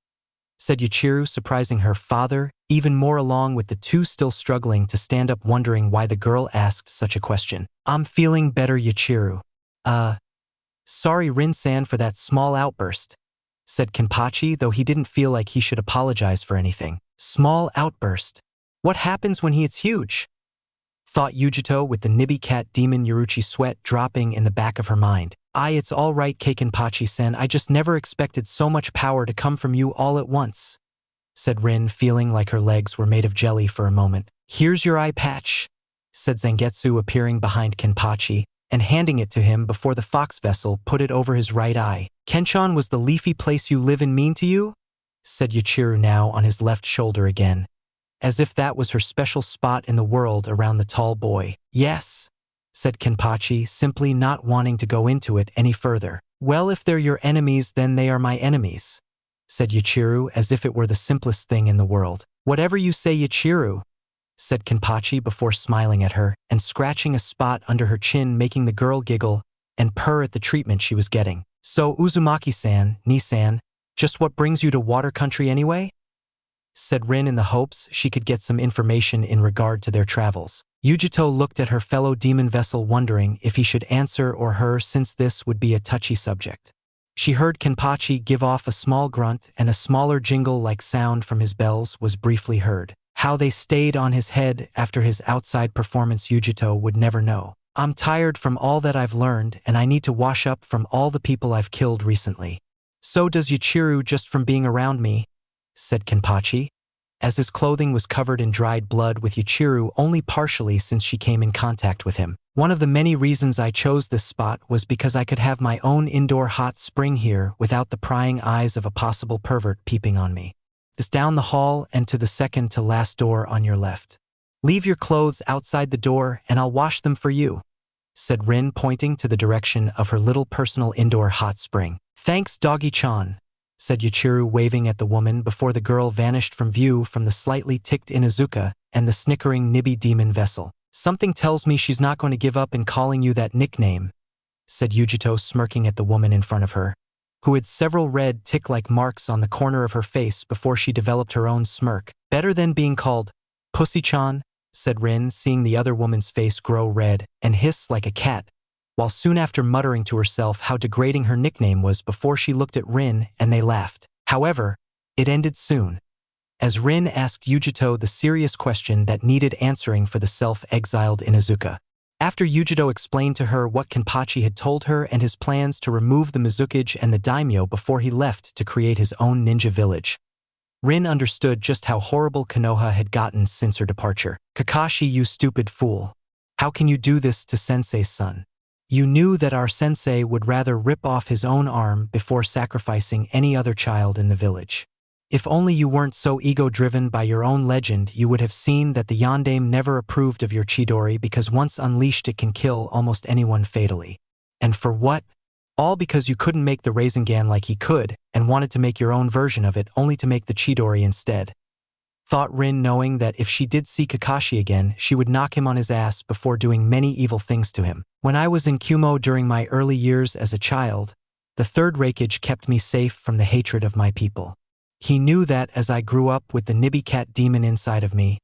Said Yuchiru, surprising her father even more, along with the two still struggling to stand up, wondering why the girl asked such a question. I'm feeling better, Yuchiru. Sorry Rin-san for that small outburst, said Kenpachi, though he didn't feel like he should apologize for anything. Small outburst? What happens when he is huge? Thought Yujito, with the Nibi cat demon Yoruchi sweat dropping in the back of her mind. It's all right, Kenpachi-sen, I just never expected so much power to come from you all at once, said Rin, feeling like her legs were made of jelly for a moment. Here's your eye patch, said Zangetsu, appearing behind Kenpachi and handing it to him before the fox vessel put it over his right eye. Kenshan, was the leafy place you live in mean to you? Said Yuchiru, now on his left shoulder again, as if that was her special spot in the world around the tall boy. Yes, said Kenpachi, simply not wanting to go into it any further. Well, if they're your enemies, then they are my enemies, said Yuchiru, as if it were the simplest thing in the world. Whatever you say, Yuchiru, said Kenpachi before smiling at her and scratching a spot under her chin, making the girl giggle and purr at the treatment she was getting. So Uzumaki-san, Ni-san, just what brings you to water country anyway? Said Rin, in the hopes she could get some information in regard to their travels. Yujito looked at her fellow demon vessel, wondering if he should answer or her, since this would be a touchy subject. She heard Kenpachi give off a small grunt, and a smaller jingle-like sound from his bells was briefly heard. How they stayed on his head after his outside performance Yujito would never know. I'm tired from all that I've learned, and I need to wash up from all the people I've killed recently. So does Yuchiru, just from being around me, said Kenpachi, as his clothing was covered in dried blood, with Yuchiru only partially since she came in contact with him. One of the many reasons I chose this spot was because I could have my own indoor hot spring here without the prying eyes of a possible pervert peeping on me. This down the hall and to the second to last door on your left. Leave your clothes outside the door and I'll wash them for you, said Rin, pointing to the direction of her little personal indoor hot spring. Thanks, Doggy-chan, said Yuchiru, waving at the woman before the girl vanished from view from the slightly ticked Inuzuka and the snickering Nibi demon vessel. Something tells me she's not going to give up in calling you that nickname, said Yujito, smirking at the woman in front of her, who had several red tick-like marks on the corner of her face before she developed her own smirk. Better than being called Pussy-chan, said Rin, seeing the other woman's face grow red and hiss like a cat, while soon after muttering to herself how degrading her nickname was before she looked at Rin and they laughed. However, it ended soon, as Rin asked Yujito the serious question that needed answering for the self-exiled Inuzuka. After Yujito explained to her what Kenpachi had told her and his plans to remove the Mizukage and the daimyo before he left to create his own ninja village, Rin understood just how horrible Konoha had gotten since her departure. Kakashi, you stupid fool. How can you do this to Sensei's son? You knew that our sensei would rather rip off his own arm before sacrificing any other child in the village. If only you weren't so ego-driven by your own legend, you would have seen that the Yondaime never approved of your Chidori, because once unleashed it can kill almost anyone fatally. And for what? All because you couldn't make the Rasengan like he could, and wanted to make your own version of it only to make the Chidori instead. Thought Rin, knowing that if she did see Kakashi again, she would knock him on his ass before doing many evil things to him. When I was in Kumo during my early years as a child, the third Raikage kept me safe from the hatred of my people. He knew that as I grew up with the Nibi cat demon inside of me,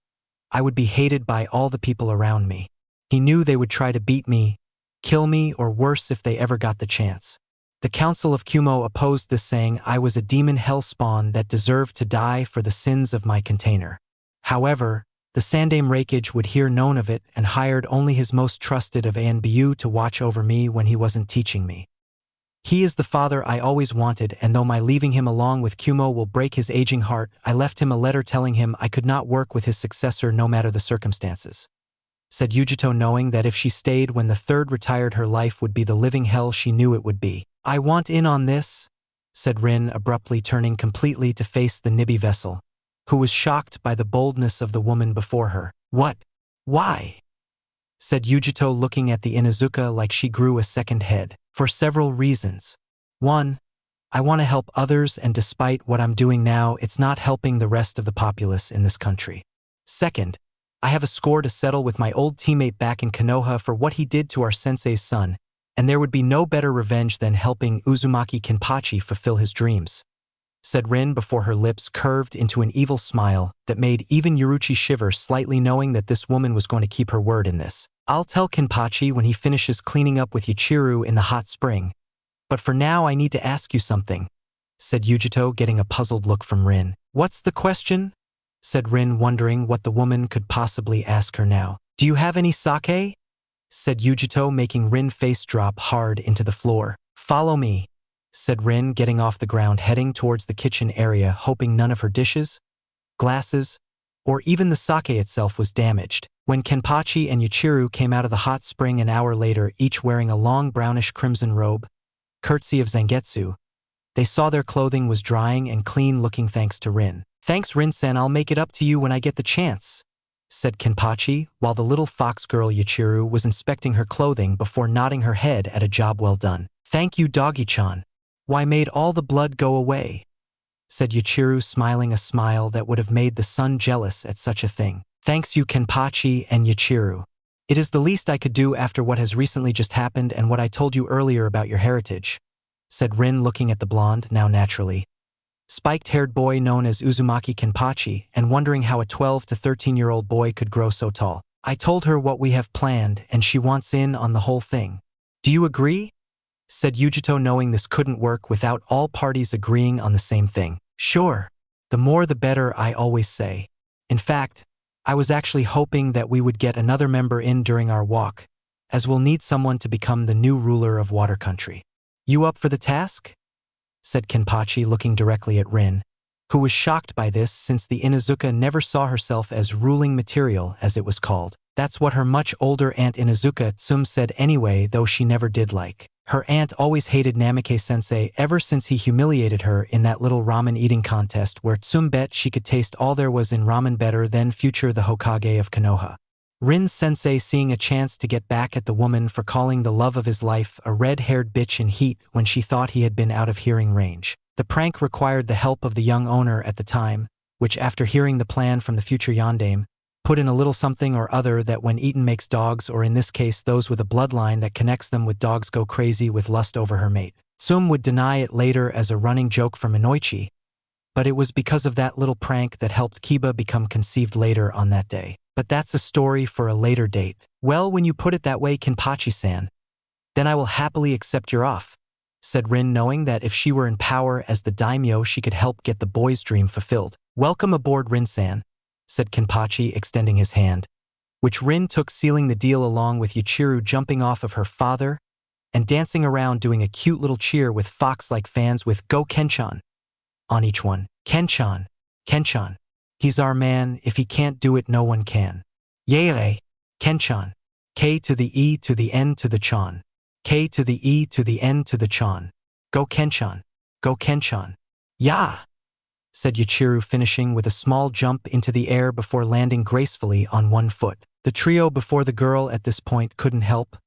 I would be hated by all the people around me. He knew they would try to beat me, kill me, or worse if they ever got the chance. The Council of Kumo opposed this, saying I was a demon hellspawn that deserved to die for the sins of my container. However, the Sandaime Raikage would hear known of it and hired only his most trusted of Anbu to watch over me when he wasn't teaching me. He is the father I always wanted, and though my leaving him along with Kumo will break his aging heart, I left him a letter telling him I could not work with his successor no matter the circumstances. Said Yujito, knowing that if she stayed when the third retired, her life would be the living hell she knew it would be. I want in on this, said Rin, abruptly turning completely to face the Nibi vessel, who was shocked by the boldness of the woman before her. What? Why? Said Yujito, looking at the Inuzuka like she grew a second head. For several reasons. 1. I want to help others, and despite what I'm doing now, it's not helping the rest of the populace in this country. 2nd, I have a score to settle with my old teammate back in Konoha for what he did to our sensei's son, and there would be no better revenge than helping Uzumaki Kenpachi fulfill his dreams," said Rin before her lips curved into an evil smile that made even Yoruchi shiver slightly, knowing that this woman was going to keep her word in this. "I'll tell Kenpachi when he finishes cleaning up with Yuichiro in the hot spring. But for now I need to ask you something," said Yujito, getting a puzzled look from Rin. "What's the question?" said Rin, wondering what the woman could possibly ask her now. "Do you have any sake?" said Yujito, making Rin's face drop hard into the floor. "Follow me," said Rin, getting off the ground, heading towards the kitchen area, hoping none of her dishes, glasses, or even the sake itself was damaged. When Kenpachi and Yuichiro came out of the hot spring an hour later, each wearing a long brownish-crimson robe, courtesy of Zangetsu, they saw their clothing was drying and clean-looking thanks to Rin. "Thanks, Rin-san, I'll make it up to you when I get the chance," said Kenpachi, while the little fox girl Yuichiro was inspecting her clothing before nodding her head at a job well done. "Thank you, doggy-chan. Why, made all the blood go away," said Yuichiro, smiling a smile that would have made the sun jealous at such a thing. "Thanks you, Kenpachi and Yuichiro. It is the least I could do after what has recently just happened and what I told you earlier about your heritage," said Rin, looking at the blonde, now naturally spiked-haired boy known as Uzumaki Kenpachi and wondering how a 12 to 13-year-old boy could grow so tall. "I told her what we have planned and she wants in on the whole thing. Do you agree?" said Yujito, knowing this couldn't work without all parties agreeing on the same thing. "Sure. The more the better, I always say. In fact, I was actually hoping that we would get another member in during our walk, as we'll need someone to become the new ruler of Water Country. You up for the task?" said Kenpachi, looking directly at Rin, who was shocked by this since the Inuzuka never saw herself as ruling material, as it was called. That's what her much older aunt Inuzuka Tsum said anyway, though she never did like. Her aunt always hated Namike-sensei ever since he humiliated her in that little ramen eating contest where Tsum bet she could taste all there was in ramen better than future the Hokage of Konoha. Rin's sensei, seeing a chance to get back at the woman for calling the love of his life a red-haired bitch in heat when she thought he had been out of hearing range. The prank required the help of the young owner at the time, which, after hearing the plan from the future yondaime, put in a little something or other that when eaten makes dogs, or in this case those with a bloodline that connects them with dogs, go crazy with lust over her mate. Tsum would deny it later as a running joke from Inoichi, but it was because of that little prank that helped Kiba become conceived later on that day. But that's a story for a later date. "Well, when you put it that way, Kenpachi-san, then I will happily accept your offer," said Rin, knowing that if she were in power as the daimyo, she could help get the boy's dream fulfilled. "Welcome aboard, Rin-san," said Kenpachi, extending his hand, which Rin took, sealing the deal along with Yuichiro jumping off of her father and dancing around doing a cute little cheer with fox-like fans with "Go Kenchan" on each one. "Kenchan, Kenchan. He's our man, if he can't do it no one can. Yere, Kenchan. K to the E to the N to the chan. K to the E to the N to the chan. Go Kenchan, go Kenchan. Ya!" said Yuichiro, finishing with a small jump into the air before landing gracefully on one foot. The trio before the girl at this point couldn't help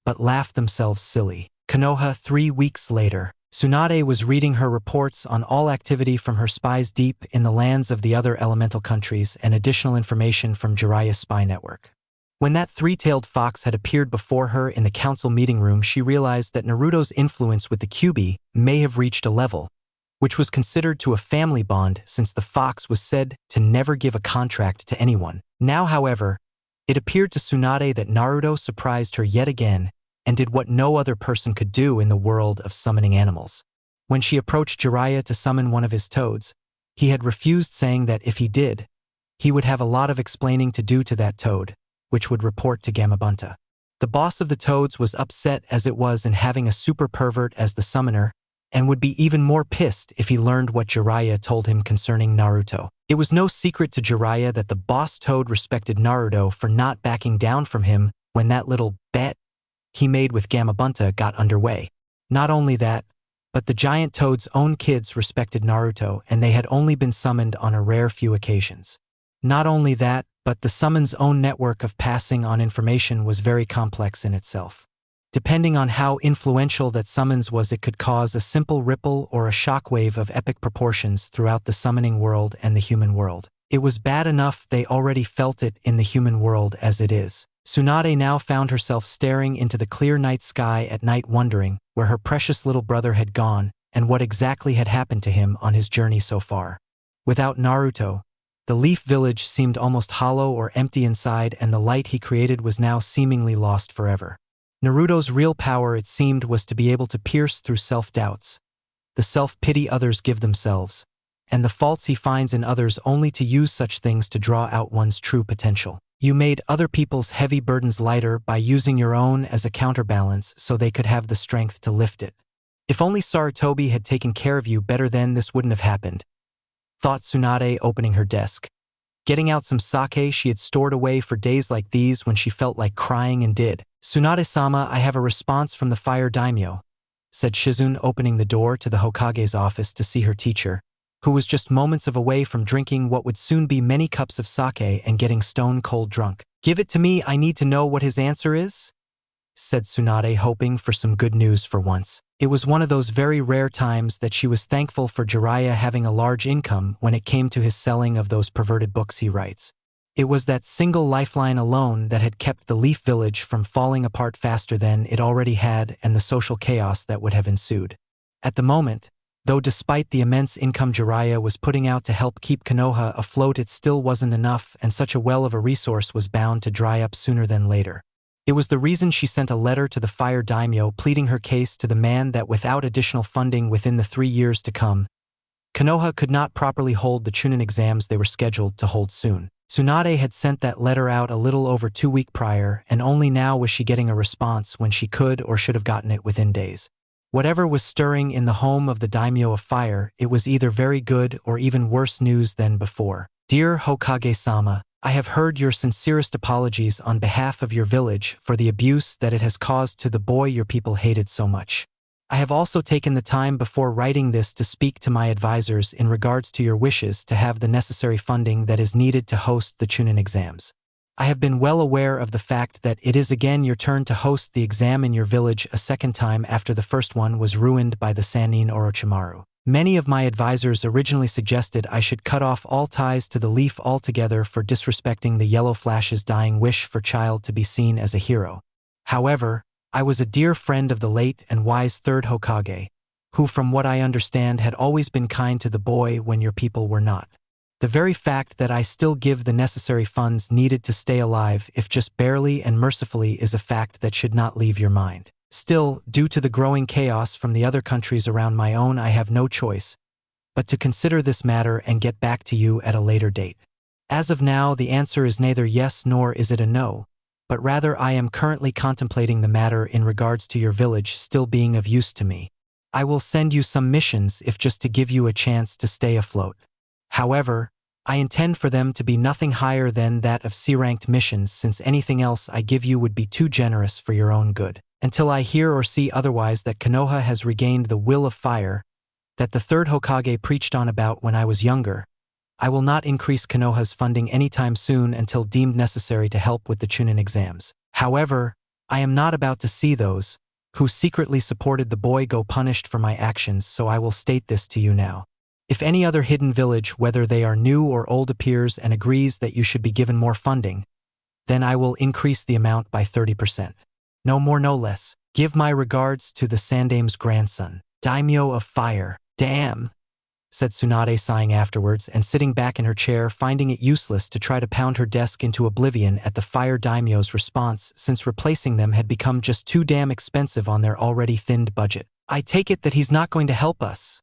but laugh themselves silly. Konoha, 3 weeks later. Tsunade was reading her reports on all activity from her spies deep in the lands of the other elemental countries and additional information from Jiraiya's spy network. When that three-tailed fox had appeared before her in the council meeting room, she realized that Naruto's influence with the Kyuubi may have reached a level which was considered to a family bond, since the fox was said to never give a contract to anyone. Now, however, it appeared to Tsunade that Naruto surprised her yet again and did what no other person could do in the world of summoning animals. When she approached Jiraiya to summon one of his toads, he had refused, saying that if he did, he would have a lot of explaining to do to that toad, which would report to Gamabunta. The boss of the toads was upset as it was in having a super pervert as the summoner, and would be even more pissed if he learned what Jiraiya told him concerning Naruto. It was no secret to Jiraiya that the boss toad respected Naruto for not backing down from him when that little bet he made with Gamabunta got underway. Not only that, but the giant toad's own kids respected Naruto, and they had only been summoned on a rare few occasions. Not only that, but the summon's own network of passing on information was very complex in itself. Depending on how influential that summons was, it could cause a simple ripple or a shockwave of epic proportions throughout the summoning world and the human world. It was bad enough they already felt it in the human world as it is. Tsunade now found herself staring into the clear night sky at night, wondering where her precious little brother had gone and what exactly had happened to him on his journey so far. Without Naruto, the Leaf Village seemed almost hollow or empty inside, and the light he created was now seemingly lost forever. Naruto's real power, it seemed, was to be able to pierce through self-doubts, the self-pity others give themselves, and the faults he finds in others, only to use such things to draw out one's true potential. You made other people's heavy burdens lighter by using your own as a counterbalance so they could have the strength to lift it. If only Sarutobi had taken care of you better, then this wouldn't have happened, thought Tsunade, opening her desk, getting out some sake she had stored away for days like these when she felt like crying and did. Tsunade-sama, I have a response from the fire daimyo, said Shizune, opening the door to the Hokage's office to see her teacher, who was just moments away from drinking what would soon be many cups of sake and getting stone-cold drunk. Give it to me, I need to know what his answer is, said Tsunade, hoping for some good news for once. It was one of those very rare times that she was thankful for Jiraiya having a large income when it came to his selling of those perverted books he writes. It was that single lifeline alone that had kept the Leaf Village from falling apart faster than it already had, and the social chaos that would have ensued. At the moment, though, despite the immense income Jiraiya was putting out to help keep Konoha afloat, it still wasn't enough, and such a well of a resource was bound to dry up sooner than later. It was the reason she sent a letter to the fire daimyo pleading her case to the man that without additional funding within the 3 years to come, Konoha could not properly hold the Chunin exams they were scheduled to hold soon. Tsunade had sent that letter out a little over 2 weeks prior, and only now was she getting a response when she could or should have gotten it within days. Whatever was stirring in the home of the daimyo of fire, it was either very good or even worse news than before. Dear Hokage-sama, I have heard your sincerest apologies on behalf of your village for the abuse that it has caused to the boy your people hated so much. I have also taken the time before writing this to speak to my advisors in regards to your wishes to have the necessary funding that is needed to host the Chunin exams. I have been well aware of the fact that it is again your turn to host the exam in your village a second time after the first one was ruined by the Sannin Orochimaru. Many of my advisors originally suggested I should cut off all ties to the Leaf altogether for disrespecting the Yellow Flash's dying wish for child to be seen as a hero. However, I was a dear friend of the late and wise third Hokage, who from what I understand had always been kind to the boy when your people were not. The very fact that I still give the necessary funds needed to stay alive, if just barely and mercifully, is a fact that should not leave your mind. Still, due to the growing chaos from the other countries around my own, I have no choice but to consider this matter and get back to you at a later date. As of now, the answer is neither yes nor is it a no, but rather I am currently contemplating the matter in regards to your village still being of use to me. I will send you some missions if just to give you a chance to stay afloat. However, I intend for them to be nothing higher than that of C-ranked missions, since anything else I give you would be too generous for your own good. Until I hear or see otherwise that Konoha has regained the will of fire that the third Hokage preached on about when I was younger, I will not increase Konoha's funding anytime soon until deemed necessary to help with the Chunin exams. However, I am not about to see those who secretly supported the boy go punished for my actions, so I will state this to you now. If any other hidden village, whether they are new or old, appears and agrees that you should be given more funding, then I will increase the amount by 30%. No more, no less. Give my regards to the Sandame's grandson, Daimyo of Fire. Damn, said Tsunade, sighing afterwards and sitting back in her chair, finding it useless to try to pound her desk into oblivion at the Fire Daimyo's response, since replacing them had become just too damn expensive on their already thinned budget. I take it that he's not going to help us,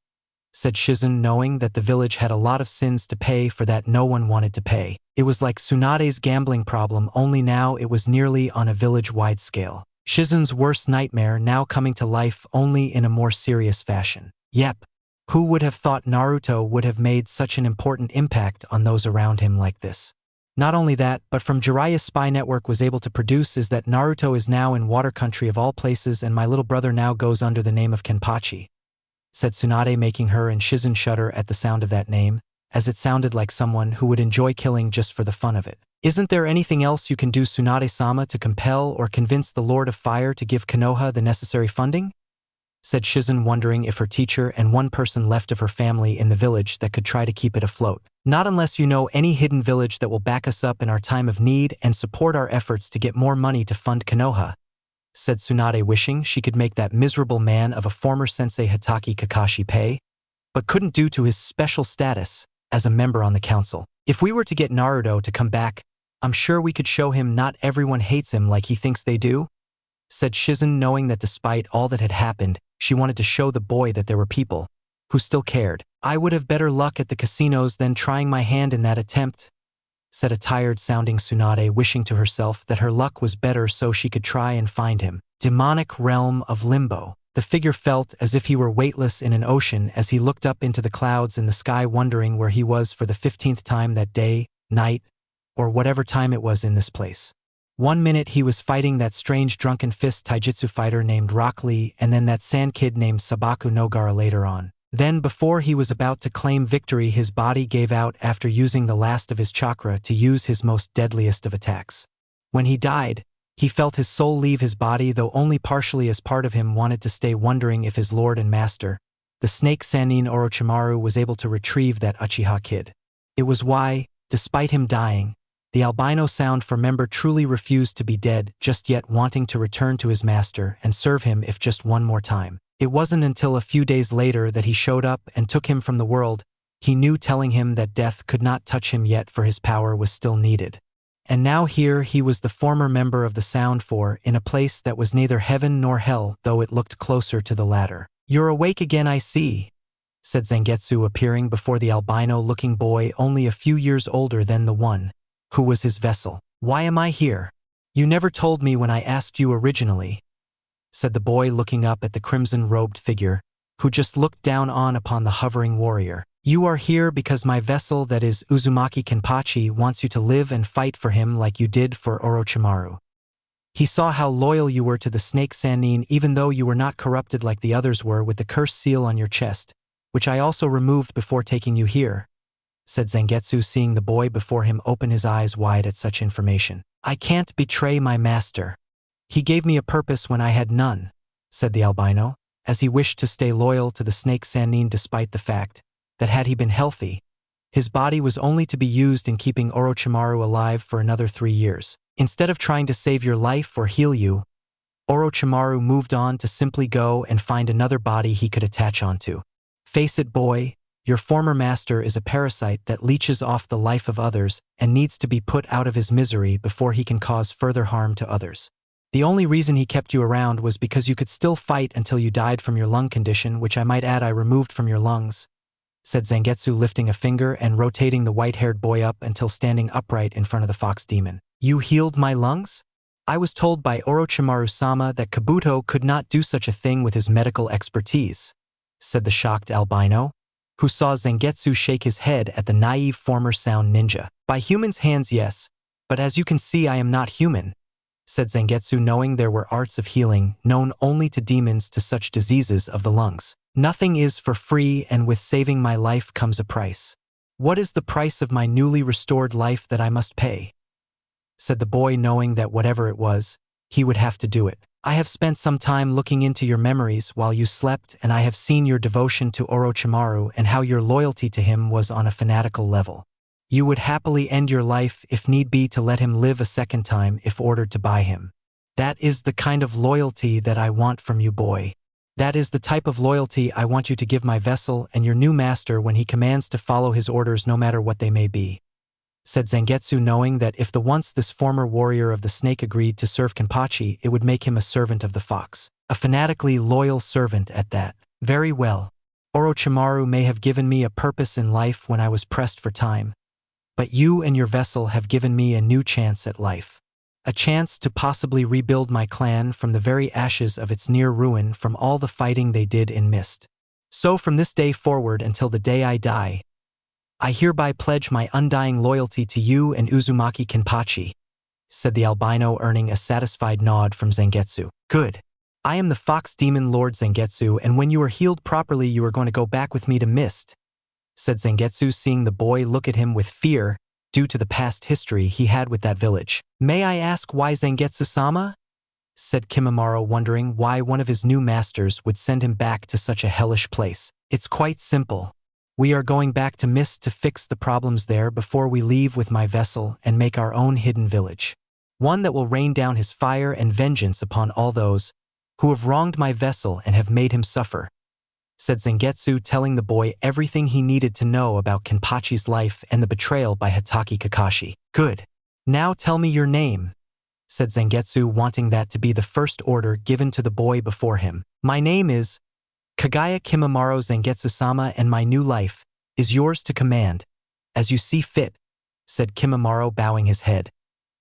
said Shizune, knowing that the village had a lot of sins to pay for that no one wanted to pay. It was like Tsunade's gambling problem, only now it was nearly on a village-wide scale. Shizune's worst nightmare now coming to life, only in a more serious fashion. Yep. Who would have thought Naruto would have made such an important impact on those around him like this? Not only that, but from Jiraiya's spy network was able to produce is that Naruto is now in water country of all places, and my little brother now goes under the name of Kenpachi, said Tsunade, making her and Shizune shudder at the sound of that name, as it sounded like someone who would enjoy killing just for the fun of it. Isn't there anything else you can do, Tsunade-sama, to compel or convince the Lord of Fire to give Konoha the necessary funding? said Shizen, wondering if her teacher and one person left of her family in the village that could try to keep it afloat. Not unless you know any hidden village that will back us up in our time of need and support our efforts to get more money to fund Konoha, said Tsunade, wishing she could make that miserable man of a former sensei Hitaki Kakashi pay, but couldn't due to his special status as a member on the council. If we were to get Naruto to come back, I'm sure we could show him not everyone hates him like he thinks they do, said Shizen, knowing that despite all that had happened, she wanted to show the boy that there were people who still cared. I would have better luck at the casinos than trying my hand in that attempt, said a tired-sounding Tsunade, wishing to herself that her luck was better so she could try and find him. Demonic realm of limbo. The figure felt as if he were weightless in an ocean as he looked up into the clouds in the sky, wondering where he was for the 15th time that day, night, or whatever time it was in this place. 1 minute he was fighting that strange drunken fist taijutsu fighter named Rock Lee, and then that sand kid named Sabaku Nogara later on. Then, before he was about to claim victory, his body gave out after using the last of his chakra to use his most deadliest of attacks. When he died, he felt his soul leave his body, though only partially, as part of him wanted to stay, wondering if his lord and master, the snake Sannin Orochimaru, was able to retrieve that Uchiha kid. It was why, despite him dying, the albino sound for member truly refused to be dead just yet, wanting to return to his master and serve him if just one more time. It wasn't until a few days later that he showed up and took him from the world. He knew, telling him that death could not touch him yet, for his power was still needed. And now here he was, the former member of the Sound Four, in a place that was neither heaven nor hell, though it looked closer to the latter. You're awake again, I see, said Zangetsu, appearing before the albino-looking boy only a few years older than the one who was his vessel. Why am I here? You never told me when I asked you originally, said the boy, looking up at the crimson-robed figure, who just looked down on upon the hovering warrior. You are here because my vessel, that is Uzumaki Kenpachi, wants you to live and fight for him like you did for Orochimaru. He saw how loyal you were to the snake Sannin, even though you were not corrupted like the others were, with the curse seal on your chest, which I also removed before taking you here, said Zangetsu, seeing the boy before him open his eyes wide at such information. I can't betray my master. He gave me a purpose when I had none, said the albino, as he wished to stay loyal to the snake Sannin despite the fact that had he been healthy, his body was only to be used in keeping Orochimaru alive for another 3 years. Instead of trying to save your life or heal you, Orochimaru moved on to simply go and find another body he could attach onto. Face it, boy, your former master is a parasite that leeches off the life of others and needs to be put out of his misery before he can cause further harm to others. The only reason he kept you around was because you could still fight until you died from your lung condition, which I might add I removed from your lungs, said Zangetsu, lifting a finger and rotating the white-haired boy up until standing upright in front of the fox demon. You healed my lungs? I was told by Orochimaru-sama that Kabuto could not do such a thing with his medical expertise, said the shocked albino, who saw Zangetsu shake his head at the naive former sound ninja. By humans' hands, yes, but as you can see, I am not human, said Zangetsu, knowing there were arts of healing known only to demons to such diseases of the lungs. Nothing is for free, and with saving my life comes a price. What is the price of my newly restored life that I must pay? Said the boy, knowing that whatever it was, he would have to do it. I have spent some time looking into your memories while you slept, and I have seen your devotion to Orochimaru and how your loyalty to him was on a fanatical level. You would happily end your life if need be to let him live a second time if ordered to by him. That is the kind of loyalty that I want from you, boy. That is the type of loyalty I want you to give my vessel and your new master when he commands to follow his orders no matter what they may be, said Zangetsu, knowing that if this former warrior of the snake agreed to serve Kenpachi, it would make him a servant of the fox. A fanatically loyal servant at that. Very well. Orochimaru may have given me a purpose in life when I was pressed for time, but you and your vessel have given me a new chance at life. A chance to possibly rebuild my clan from the very ashes of its near ruin from all the fighting they did in Mist. So from this day forward until the day I die, I hereby pledge my undying loyalty to you and Uzumaki Kenpachi, said the albino, earning a satisfied nod from Zangetsu. Good. I am the Fox Demon Lord Zangetsu, and when you are healed properly you are going to go back with me to Mist, said Zangetsu, seeing the boy look at him with fear due to the past history he had with that village. May I ask why, Zangetsu-sama? said Kimimaro, wondering why one of his new masters would send him back to such a hellish place. It's quite simple. We are going back to Mist to fix the problems there before we leave with my vessel and make our own hidden village. One that will rain down his fire and vengeance upon all those who have wronged my vessel and have made him suffer, said Zangetsu, telling the boy everything he needed to know about Kenpachi's life and the betrayal by Hitaki Kakashi. Good. Now tell me your name, said Zangetsu, wanting that to be the first order given to the boy before him. My name is Kagaya Kimimaro Zangetsu-sama, and my new life is yours to command, as you see fit, said Kimimaro, bowing his head,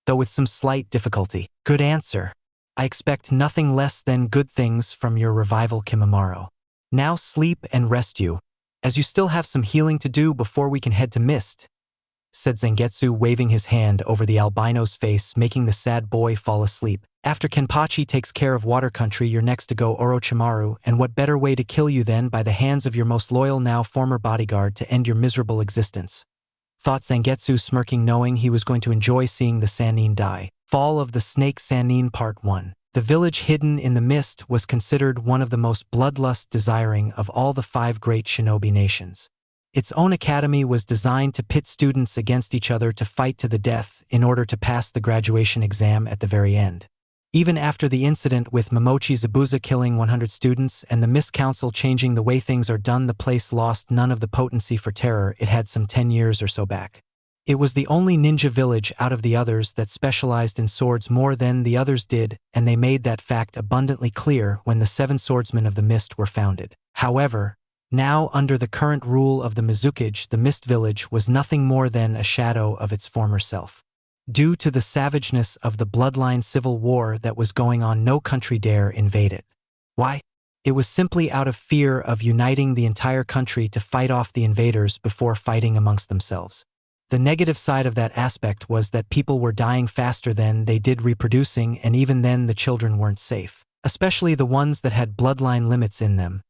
though with some slight difficulty. Good answer. I expect nothing less than good things from your revival, Kimimaro. Now sleep and rest you, as you still have some healing to do before we can head to Mist, said Zangetsu, waving his hand over the albino's face, making the sad boy fall asleep. After Kenpachi takes care of Water Country, you're next to go Orochimaru, and what better way to kill you than by the hands of your most loyal now former bodyguard to end your miserable existence, thought Zangetsu, smirking, knowing he was going to enjoy seeing the Sannin die. Fall of the Snake Sannin Part 1. The village hidden in the mist was considered one of the most bloodlust-desiring of all the 5 great shinobi nations. Its own academy was designed to pit students against each other to fight to the death in order to pass the graduation exam at the very end. Even after the incident with Momochi Zabuza killing 100 students and the Mist Council changing the way things are done, the place lost none of the potency for terror it had some 10 years or so back. It was the only ninja village out of the others that specialized in swords more than the others did, and they made that fact abundantly clear when the 7 swordsmen of the Mist were founded. However, now under the current rule of the Mizukage, the Mist Village was nothing more than a shadow of its former self. Due to the savageness of the bloodline civil war that was going on, no country dare invade it. Why? It was simply out of fear of uniting the entire country to fight off the invaders before fighting amongst themselves. The negative side of that aspect was that people were dying faster than they did reproducing, and even then the children weren't safe, especially the ones that had bloodline limits in them,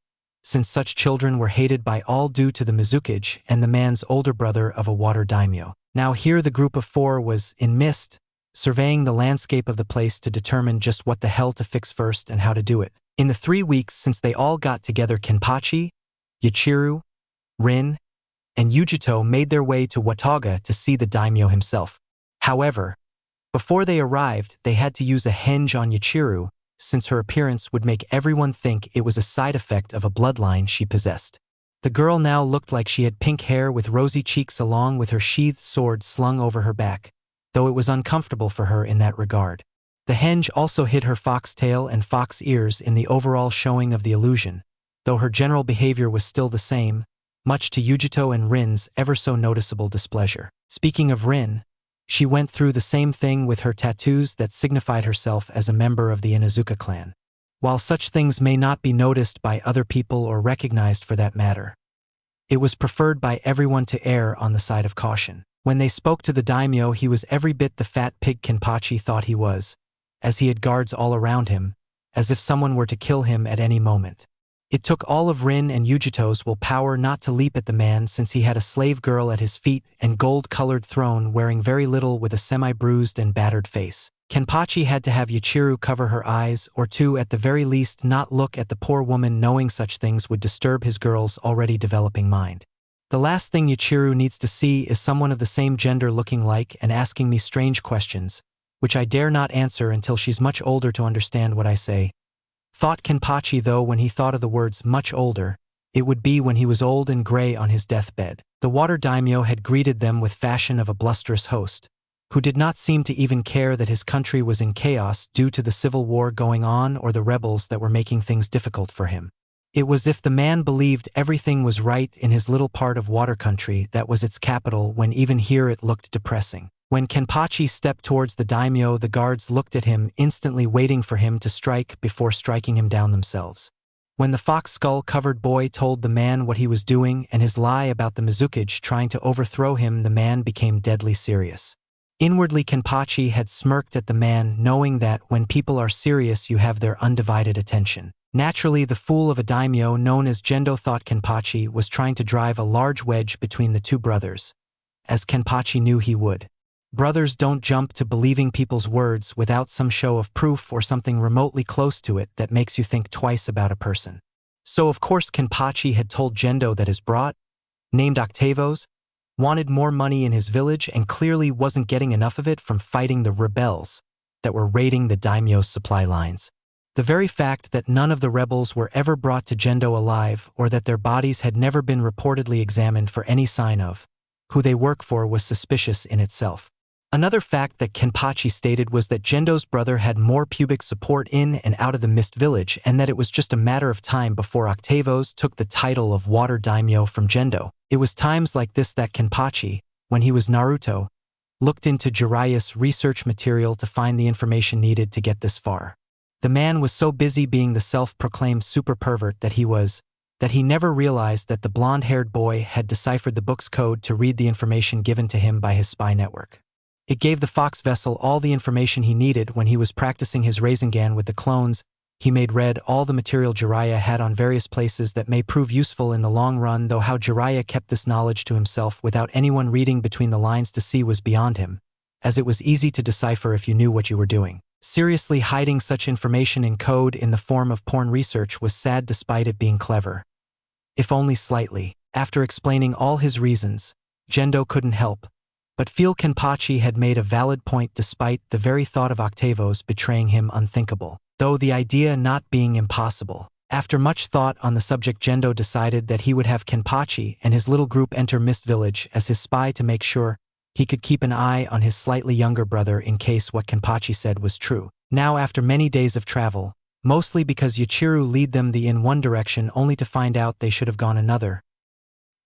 since such children were hated by all due to the Mizukage and the man's older brother of a water daimyo. Now here the group of 4 was in Mist, surveying the landscape of the place to determine just what the hell to fix first and how to do it. In the 3 weeks since they all got together, Kenpachi, Yachiru, Rin, and Yujito made their way to Wataga to see the daimyo himself. However, before they arrived, they had to use a henge on Yachiru, since her appearance would make everyone think it was a side effect of a bloodline she possessed. The girl now looked like she had pink hair with rosy cheeks along with her sheathed sword slung over her back, though it was uncomfortable for her in that regard. The henge also hid her foxtail and fox ears in the overall showing of the illusion, though her general behavior was still the same, much to Yujito and Rin's ever so noticeable displeasure. Speaking of Rin, she went through the same thing with her tattoos that signified herself as a member of the Inuzuka clan. While such things may not be noticed by other people or recognized for that matter, it was preferred by everyone to err on the side of caution. When they spoke to the daimyo, he was every bit the fat pig Kenpachi thought he was, as he had guards all around him, as if someone were to kill him at any moment. It took all of Rin and Yujito's willpower not to leap at the man, since he had a slave girl at his feet and gold-colored throne wearing very little with a semi-bruised and battered face. Kenpachi had to have Yachiru cover her eyes, or to at the very least not look at the poor woman, knowing such things would disturb his girl's already developing mind. The last thing Yachiru needs to see is someone of the same gender looking like and asking me strange questions, which I dare not answer until she's much older to understand what I say, thought Kenpachi, though when he thought of the words much older, it would be when he was old and gray on his deathbed. The water daimyo had greeted them with fashion of a blusterous host, who did not seem to even care that his country was in chaos due to the civil war going on or the rebels that were making things difficult for him. It was if the man believed everything was right in his little part of water country that was its capital, when even here it looked depressing. When Kenpachi stepped towards the daimyo, the guards looked at him, instantly waiting for him to strike before striking him down themselves. When the fox skull-covered boy told the man what he was doing and his lie about the Mizukage trying to overthrow him, the man became deadly serious. Inwardly, Kenpachi had smirked at the man, knowing that when people are serious you have their undivided attention. Naturally, the fool of a daimyo known as Gendo thought Kenpachi was trying to drive a large wedge between the two brothers, as Kenpachi knew he would. Brothers don't jump to believing people's words without some show of proof or something remotely close to it that makes you think twice about a person. So of course Kenpachi had told Gendo that his brat, named Octavos, wanted more money in his village and clearly wasn't getting enough of it from fighting the rebels that were raiding the daimyo's supply lines. The very fact that none of the rebels were ever brought to Gendo alive or that their bodies had never been reportedly examined for any sign of who they work for was suspicious in itself. Another fact that Kenpachi stated was that Gendo's brother had more pubic support in and out of the Mist Village and that it was just a matter of time before Octavos took the title of Water Daimyo from Gendo. It was times like this that Kenpachi, when he was Naruto, looked into Jiraiya's research material to find the information needed to get this far. The man was so busy being the self-proclaimed super pervert that he never realized that the blonde-haired boy had deciphered the book's code to read the information given to him by his spy network. It gave the Fox vessel all the information he needed when he was practicing his Rasengan with the clones. He made read all the material Jiraiya had on various places that may prove useful in the long run, though how Jiraiya kept this knowledge to himself without anyone reading between the lines to see was beyond him, as it was easy to decipher if you knew what you were doing. Seriously, hiding such information in code in the form of porn research was sad despite it being clever. If only slightly. After explaining all his reasons, Gendo couldn't help but feel Kenpachi had made a valid point despite the very thought of Octavos betraying him unthinkable, though the idea not being impossible. After much thought on the subject, Gendo decided that he would have Kenpachi and his little group enter Mist Village as his spy to make sure he could keep an eye on his slightly younger brother in case what Kenpachi said was true. Now, after many days of travel, mostly because Yuichiro led them in one direction only to find out they should have gone another,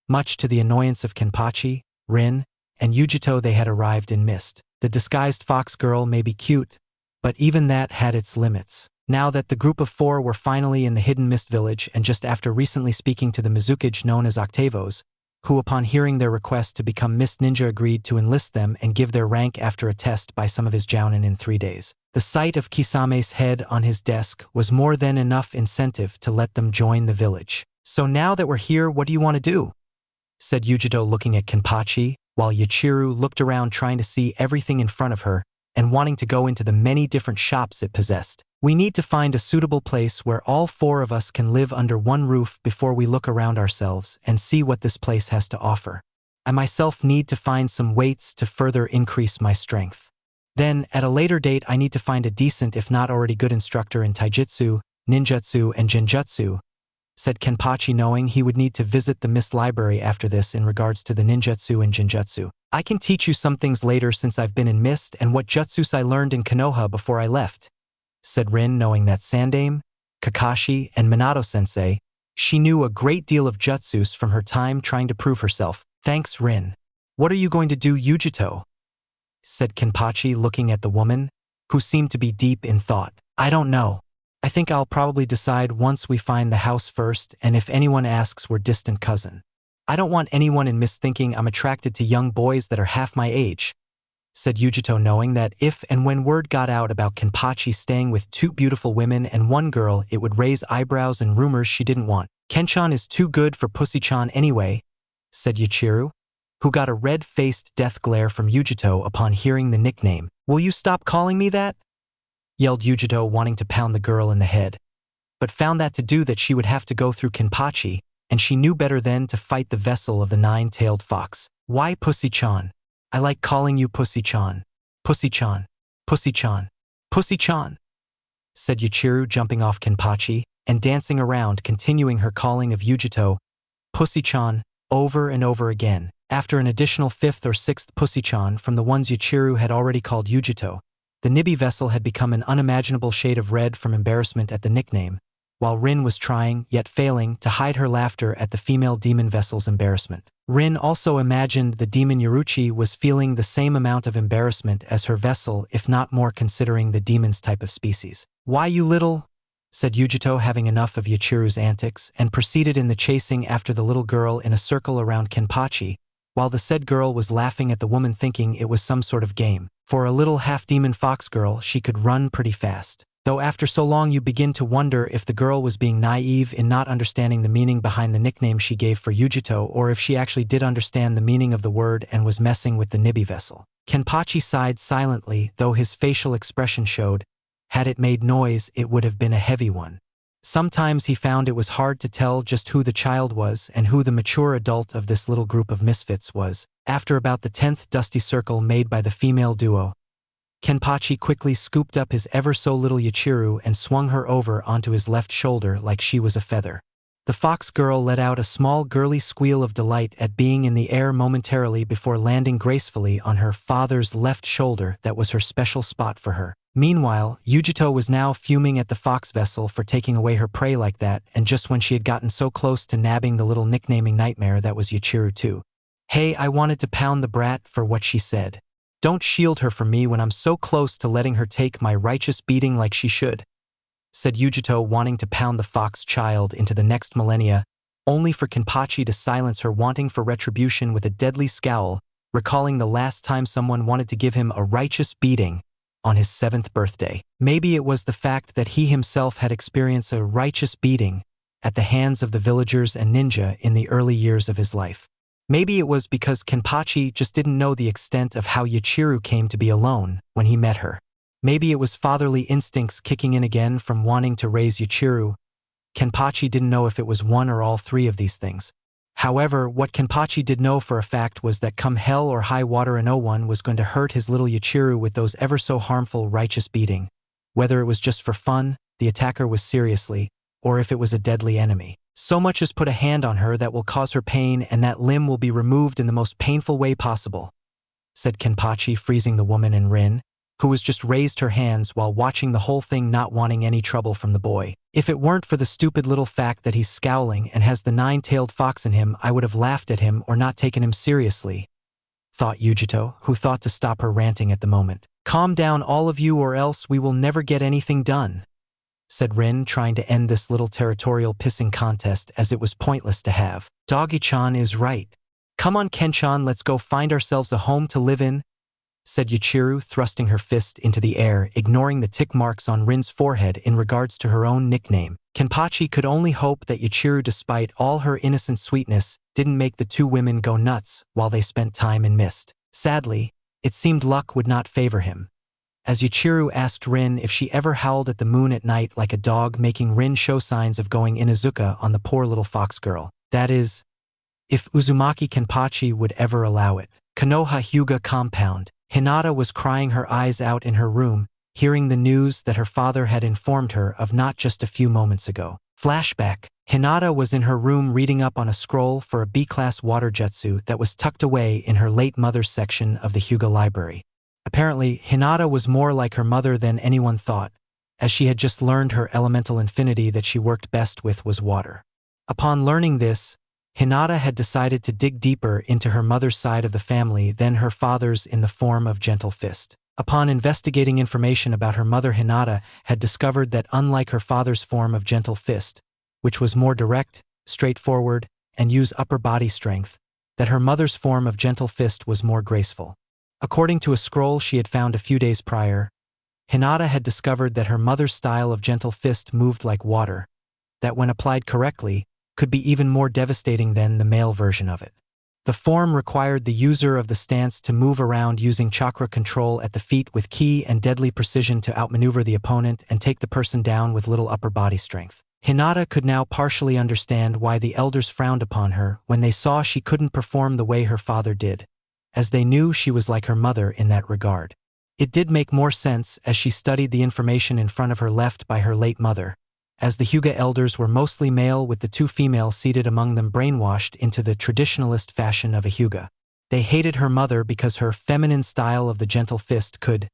much to the annoyance of Kenpachi, Rin, and Yujito, they had arrived in Mist. The disguised fox girl may be cute, but even that had its limits. Now that the group of 4 were finally in the hidden Mist Village and just after recently speaking to the Mizukage known as Octavos, who upon hearing their request to become Mist Ninja agreed to enlist them and give their rank after a test by some of his jounin in 3 days. The sight of Kisame's head on his desk was more than enough incentive to let them join the village. So now that we're here, what do you want to do? Said Yujito looking at Kenpachi, while Yuichiro looked around trying to see everything in front of her and wanting to go into the many different shops it possessed. We need to find a suitable place where all 4 of us can live under one roof before we look around ourselves and see what this place has to offer. I myself need to find some weights to further increase my strength. Then, at a later date, I need to find a decent if not already good instructor in taijutsu, ninjutsu, and genjutsu, said Kenpachi, knowing he would need to visit the Mist Library after this in regards to the ninjutsu and genjutsu. I can teach you some things later since I've been in Mist and what jutsus I learned in Konoha before I left, said Rin, knowing that Sandaime, Kakashi, and Minato-sensei, she knew a great deal of jutsus from her time trying to prove herself. Thanks, Rin. What are you going to do, Yujito? Said Kenpachi, looking at the woman, who seemed to be deep in thought. I don't know. I think I'll probably decide once we find the house first, and if anyone asks, we're distant cousin. I don't want anyone in Mist thinking I'm attracted to young boys that are half my age, said Yujito, knowing that if and when word got out about Kenpachi staying with 2 beautiful women and 1 girl, it would raise eyebrows and rumors she didn't want. Kenchan is too good for Pussy-chan anyway, said Yuichiro, who got a red-faced death glare from Yujito upon hearing the nickname. Will you stop calling me that? Yelled Yujito, wanting to pound the girl in the head, but found that to do that she would have to go through Kenpachi, and she knew better than to fight the vessel of the 9-tailed fox. Why Pussy-chan? I like calling you Pussy-chan. Pussy-chan. Pussy-chan. Pussy-chan, said Yuichiro, jumping off Kenpachi and dancing around, continuing her calling of Yujito, Pussy-chan, over and over again. After an additional 5th or 6th Pussy-chan from the ones Yuichiro had already called Yujito, the Nibi vessel had become an unimaginable shade of red from embarrassment at the nickname, while Rin was trying, yet failing, to hide her laughter at the female demon vessel's embarrassment. Rin also imagined the demon Yoruchi was feeling the same amount of embarrassment as her vessel, if not more, considering the demon's type of species. Why, you little? Said Yujito, having enough of Yuichiro's antics, and proceeded in the chasing after the little girl in a circle around Kenpachi, while the said girl was laughing at the woman, thinking it was some sort of game. For a little half-demon fox girl, she could run pretty fast. Though after so long you begin to wonder if the girl was being naive in not understanding the meaning behind the nickname she gave for Yujito, or if she actually did understand the meaning of the word and was messing with the Nibi vessel. Kenpachi sighed silently, though his facial expression showed, had it made noise, it would have been a heavy one. Sometimes he found it was hard to tell just who the child was and who the mature adult of this little group of misfits was. After about the 10th dusty circle made by the female duo, Kenpachi quickly scooped up his ever-so-little Yachiru and swung her over onto his left shoulder like she was a feather. The fox girl let out a small girly squeal of delight at being in the air momentarily before landing gracefully on her father's left shoulder that was her special spot for her. Meanwhile, Yujito was now fuming at the fox vessel for taking away her prey like that, and just when she had gotten so close to nabbing the little nicknaming nightmare that was Yachiru too. Hey, I wanted to pound the brat for what she said. Don't shield her from me when I'm so close to letting her take my righteous beating like she should, said Yujito, wanting to pound the fox child into the next millennia, only for Kenpachi to silence her wanting for retribution with a deadly scowl, recalling the last time someone wanted to give him a righteous beating on his 7th birthday. Maybe it was the fact that he himself had experienced a righteous beating at the hands of the villagers and ninja in the early years of his life. Maybe it was because Kenpachi just didn't know the extent of how Yachiru came to be alone when he met her. Maybe it was fatherly instincts kicking in again from wanting to raise Yachiru. Kenpachi didn't know if it was one or all three of these things. However, what Kenpachi did know for a fact was that come hell or high water no one was going to hurt his little Yachiru with those ever so harmful righteous beating. Whether it was just for fun, the attacker was seriously, or if it was a deadly enemy. So much as put a hand on her that will cause her pain, and that limb will be removed in the most painful way possible, said Kenpachi, freezing the woman and Rin, who was just raised her hands while watching the whole thing, not wanting any trouble from the boy. If it weren't for the stupid little fact that he's scowling and has the 9-tailed fox in him, I would have laughed at him or not taken him seriously, thought Yujito, who thought to stop her ranting at the moment. Calm down all of you or else we will never get anything done, said Rin, trying to end this little territorial pissing contest as it was pointless to have. Doggy-chan is right. Come on, Ken-chan, let's go find ourselves a home to live in, said Yachiru, thrusting her fist into the air, ignoring the tick marks on Rin's forehead in regards to her own nickname. Kenpachi could only hope that Yachiru, despite all her innocent sweetness, didn't make the two women go nuts while they spent time in mist. Sadly, it seemed luck would not favor him, as Yachiru asked Rin if she ever howled at the moon at night like a dog, making Rin show signs of going Inuzuka on the poor little fox girl. That is, if Uzumaki Kenpachi would ever allow it. Konoha Hyuga compound. Hinata was crying her eyes out in her room, hearing the news that her father had informed her of not just a few moments ago. Flashback. Hinata was in her room reading up on a scroll for a B-class water jutsu that was tucked away in her late mother's section of the Hyuga library. Apparently, Hinata was more like her mother than anyone thought, as she had just learned her elemental infinity that she worked best with was water. Upon learning this, Hinata had decided to dig deeper into her mother's side of the family than her father's in the form of Gentle Fist. Upon investigating information about her mother, Hinata had discovered that unlike her father's form of Gentle Fist, which was more direct, straightforward, and used upper body strength, that her mother's form of Gentle Fist was more graceful. According to a scroll she had found a few days prior, Hinata had discovered that her mother's style of Gentle Fist moved like water, that when applied correctly, could be even more devastating than the male version of it. The form required the user of the stance to move around using chakra control at the feet with key and deadly precision to outmaneuver the opponent and take the person down with little upper body strength. Hinata could now partially understand why the elders frowned upon her when they saw she couldn't perform the way her father did, as they knew she was like her mother in that regard. It did make more sense as she studied the information in front of her left by her late mother, as the Hyuga elders were mostly male with the two females seated among them brainwashed into the traditionalist fashion of a Hyuga. They hated her mother because her feminine style of the Gentle Fist could,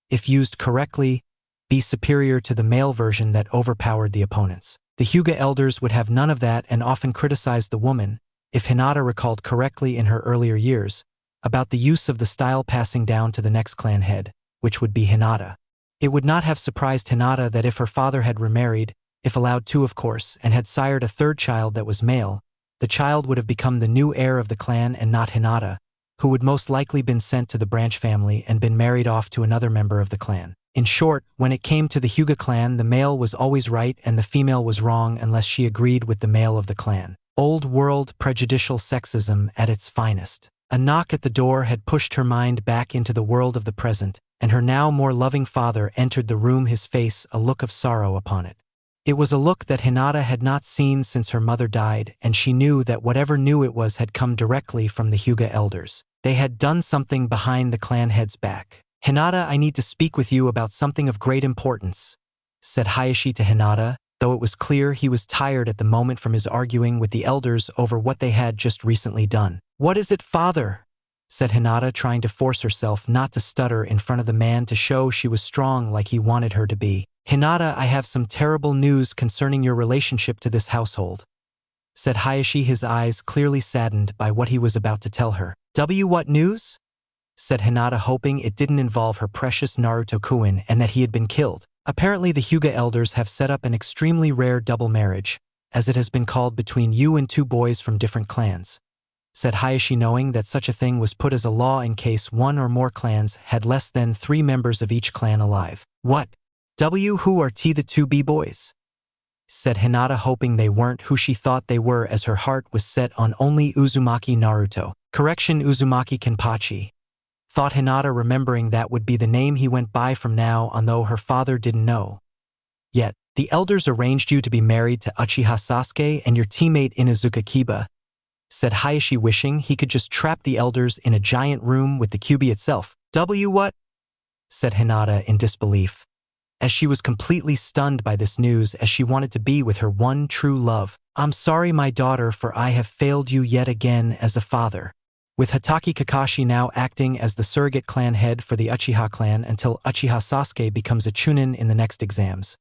if used correctly, be superior to the male version that overpowered the opponents. The Hyuga elders would have none of that and often criticized the woman, if Hinata recalled correctly in her earlier years, about the use of the style passing down to the next clan head, which would be Hinata. It would not have surprised Hinata that if her father had remarried, if allowed to of course, and had sired a third child that was male, the child would have become the new heir of the clan and not Hinata, who would most likely been sent to the branch family and been married off to another member of the clan. In short, when it came to the Hyuga clan, the male was always right and the female was wrong unless she agreed with the male of the clan. Old world prejudicial sexism at its finest. A knock at the door had pushed her mind back into the world of the present, and her now more loving father entered the room, his face a look of sorrow upon it. It was a look that Hinata had not seen since her mother died, and she knew that whatever new it was had come directly from the Hyuga elders. They had done something behind the clan head's back. "Hinata, I need to speak with you about something of great importance," said Hayashi to Hinata, though it was clear he was tired at the moment from his arguing with the elders over what they had just recently done. "What is it, father?" said Hinata, trying to force herself not to stutter in front of the man to show she was strong like he wanted her to be. "Hinata, I have some terrible news concerning your relationship to this household," said Hayashi, his eyes clearly saddened by what he was about to tell her. What news?" said Hinata, hoping it didn't involve her precious Naruto-kun and that he had been killed. "Apparently the Hyuga elders have set up an extremely rare double marriage, as it has been called, between you and two boys from different clans," said Hayashi, knowing that such a thing was put as a law in case one or more clans had less than 3 members of each clan alive. "What? Who are the two b-boys?" said Hinata, hoping they weren't who she thought they were, as her heart was set on only Uzumaki Naruto. Correction, Uzumaki Kenpachi, thought Hinata, remembering that would be the name he went by from now on, though her father didn't know. "Yet, the elders arranged you to be married to Uchiha Sasuke and your teammate Inuzuka Kiba," said Hayashi, wishing he could just trap the elders in a giant room with the Kyuubi itself. What?" said Hinata in disbelief, as she was completely stunned by this news, as she wanted to be with her one true love. "I'm sorry, my daughter, for I have failed you yet again as a father." With Hatake Kakashi now acting as the surrogate clan head for the Uchiha clan until Uchiha Sasuke becomes a chunin in the next exams,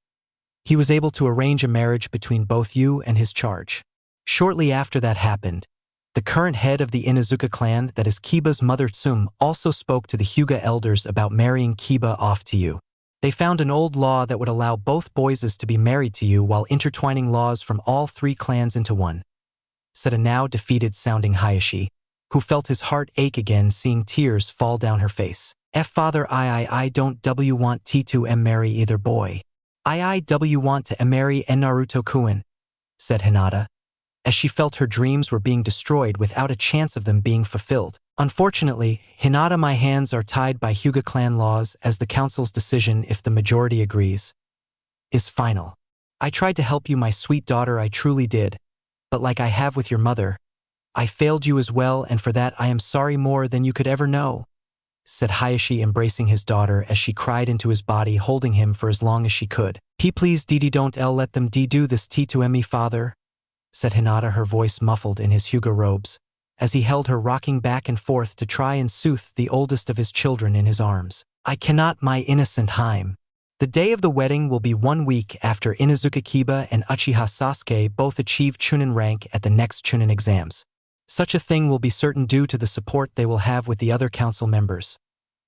he was able to arrange a marriage between both you and his charge. Shortly after that happened, the current head of the Inuzuka clan, that is Kiba's mother Tsum, also spoke to the Hyuga elders about marrying Kiba off to you. They found an old law that would allow both boys to be married to you while intertwining laws from all 3 clans into one, said a now defeated sounding Hayashi, who felt his heart ache again, seeing tears fall down her face. "Father, I don't want to marry either boy. I want to marry Naruto-kun," said Hinata, as she felt her dreams were being destroyed without a chance of them being fulfilled. "Unfortunately, Hinata, my hands are tied by Hyuga clan laws, as the council's decision, if the majority agrees, is final. I tried to help you, my sweet daughter, I truly did, but like I have with your mother, I failed you as well, and for that I am sorry more than you could ever know," said Hayashi, embracing his daughter as she cried into his body, holding him for as long as she could. Please don't let them do this to me, father," said Hinata, her voice muffled in his Hyuga robes, as he held her, rocking back and forth to try and soothe the oldest of his children in his arms. "I cannot, my innocent Haim. The day of the wedding will be 1 week after Inuzuka Kiba and Uchiha Sasuke both achieve chunin rank at the next chunin exams. Such a thing will be certain due to the support they will have with the other council members,"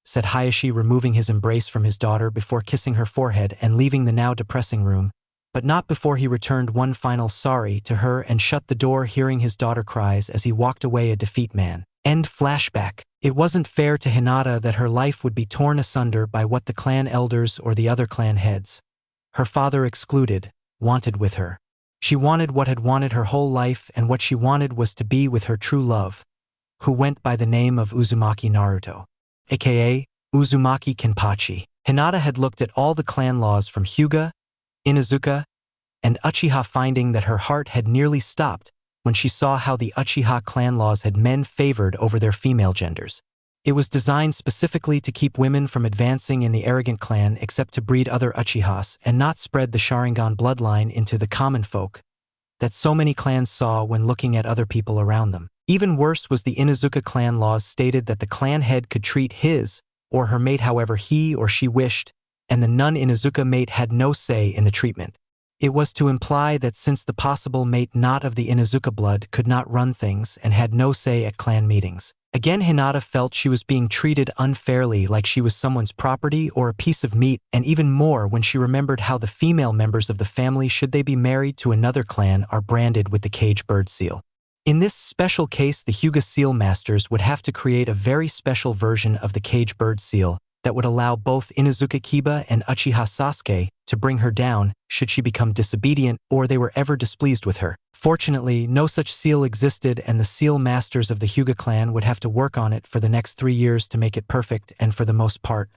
said Hayashi, removing his embrace from his daughter before kissing her forehead and leaving the now depressing room, but not before he returned one final sorry to her and shut the door, hearing his daughter cries as he walked away, a defeat man. End flashback. It wasn't fair to Hinata that her life would be torn asunder by what the clan elders or the other clan heads, her father excluded, wanted with her. She wanted what had wanted her whole life, and what she wanted was to be with her true love, who went by the name of Uzumaki Naruto, aka Uzumaki Kenpachi. Hinata had looked at all the clan laws from Hyuga, Inuzuka, and Uchiha, finding that her heart had nearly stopped when she saw how the Uchiha clan laws had men favored over their female genders. It was designed specifically to keep women from advancing in the arrogant clan except to breed other Uchihas and not spread the Sharingan bloodline into the common folk that so many clans saw when looking at other people around them. Even worse was the Inuzuka clan laws stated that the clan head could treat his or her mate however he or she wished, and the non-Inuzuka mate had no say in the treatment. It was to imply that since the possible mate not of the Inuzuka blood could not run things and had no say at clan meetings. Again, Hinata felt she was being treated unfairly, like she was someone's property or a piece of meat, and even more when she remembered how the female members of the family, should they be married to another clan, are branded with the cage bird seal. In this special case, the Hyuga seal masters would have to create a very special version of the cage bird seal, that would allow both Inuzuka Kiba and Uchiha Sasuke to bring her down should she become disobedient or they were ever displeased with her. Fortunately, no such seal existed, and the seal masters of the Hyuga clan would have to work on it for the next 3 years to make it perfect and, for the most part,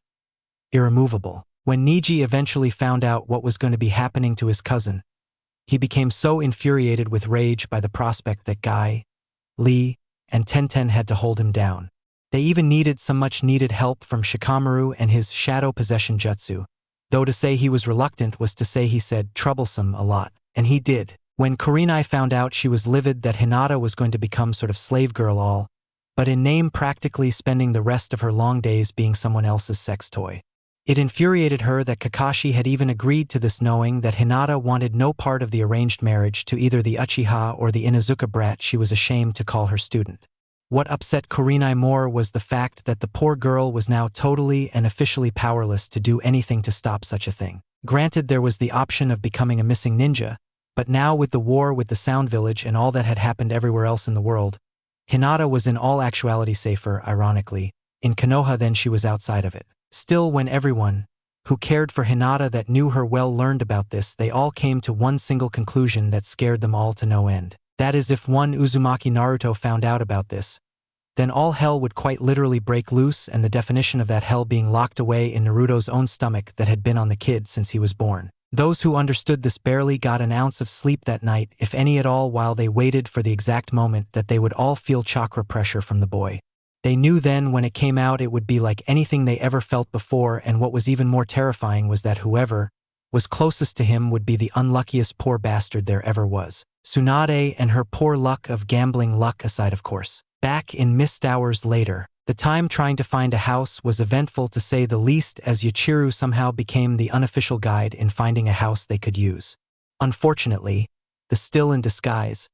irremovable. When Niji eventually found out what was going to be happening to his cousin, he became so infuriated with rage by the prospect that Guy, Lee, and Tenten had to hold him down. They even needed some much-needed help from Shikamaru and his shadow possession jutsu, though to say he was reluctant was to say he said troublesome a lot, and he did. When Kurenai found out, she was livid that Hinata was going to become sort of slave girl all, but in name practically spending the rest of her long days being someone else's sex toy. It infuriated her that Kakashi had even agreed to this, knowing that Hinata wanted no part of the arranged marriage to either the Uchiha or the Inuzuka brat she was ashamed to call her student. What upset Kurenai more was the fact that the poor girl was now totally and officially powerless to do anything to stop such a thing. Granted, there was the option of becoming a missing ninja, but now with the war with the Sound Village and all that had happened everywhere else in the world, Hinata was in all actuality safer, ironically, in Konoha than she was outside of it. Still, when everyone who cared for Hinata that knew her well learned about this, they all came to one single conclusion that scared them all to no end. That is, if one Uzumaki Naruto found out about this, then all hell would quite literally break loose, and the definition of that hell being locked away in Naruto's own stomach that had been on the kid since he was born. Those who understood this barely got an ounce of sleep that night, if any at all, while they waited for the exact moment that they would all feel chakra pressure from the boy. They knew then when it came out it would be like anything they ever felt before, and what was even more terrifying was that whoever was closest to him would be the unluckiest poor bastard there ever was. Tsunade and her poor luck of gambling luck aside, of course. Back in mist hours later, the time trying to find a house was eventful to say the least, as Yachiru somehow became the unofficial guide in finding a house they could use. Unfortunately, the still in disguise,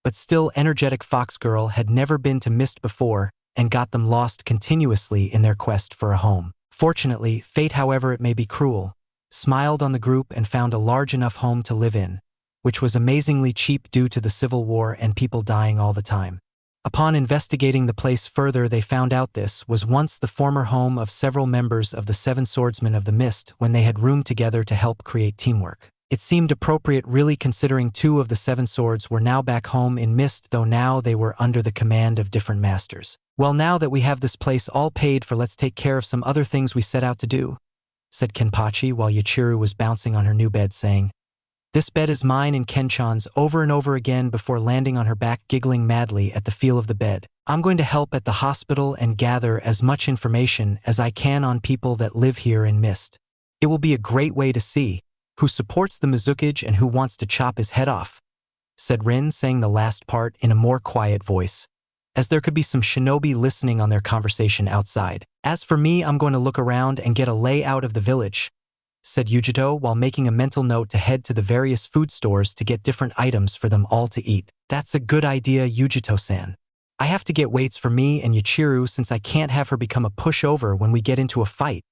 but still energetic fox girl had never been to Mist before and got them lost continuously in their quest for a home. Fortunately, fate, however it may be cruel, smiled on the group and found a large enough home to live in, which was amazingly cheap due to the Civil War and people dying all the time. Upon investigating the place further, they found out this was once the former home of several members of the Seven Swordsmen of the Mist when they had roomed together to help create teamwork. It seemed appropriate, really, considering 2 of the 7 swords were now back home in Mist, though now they were under the command of different masters. Well, now that we have this place all paid for, let's take care of some other things we set out to do, said Kenpachi while Yachiru was bouncing on her new bed, saying, "This bed is mine," and Kenchan's over and over again before landing on her back, giggling madly at the feel of the bed. "I'm going to help at the hospital and gather as much information as I can on people that live here in Mist. It will be a great way to see who supports the Mizukage and who wants to chop his head off," said Rin, saying the last part in a more quiet voice, as there could be some shinobi listening on their conversation outside. "As for me, I'm going to look around and get a layout of the village," said Yujito while making a mental note to head to the various food stores to get different items for them all to eat. "That's a good idea, Yujito-san. I have to get weights for me and Yachiru since I can't have her become a pushover when we get into a fight,"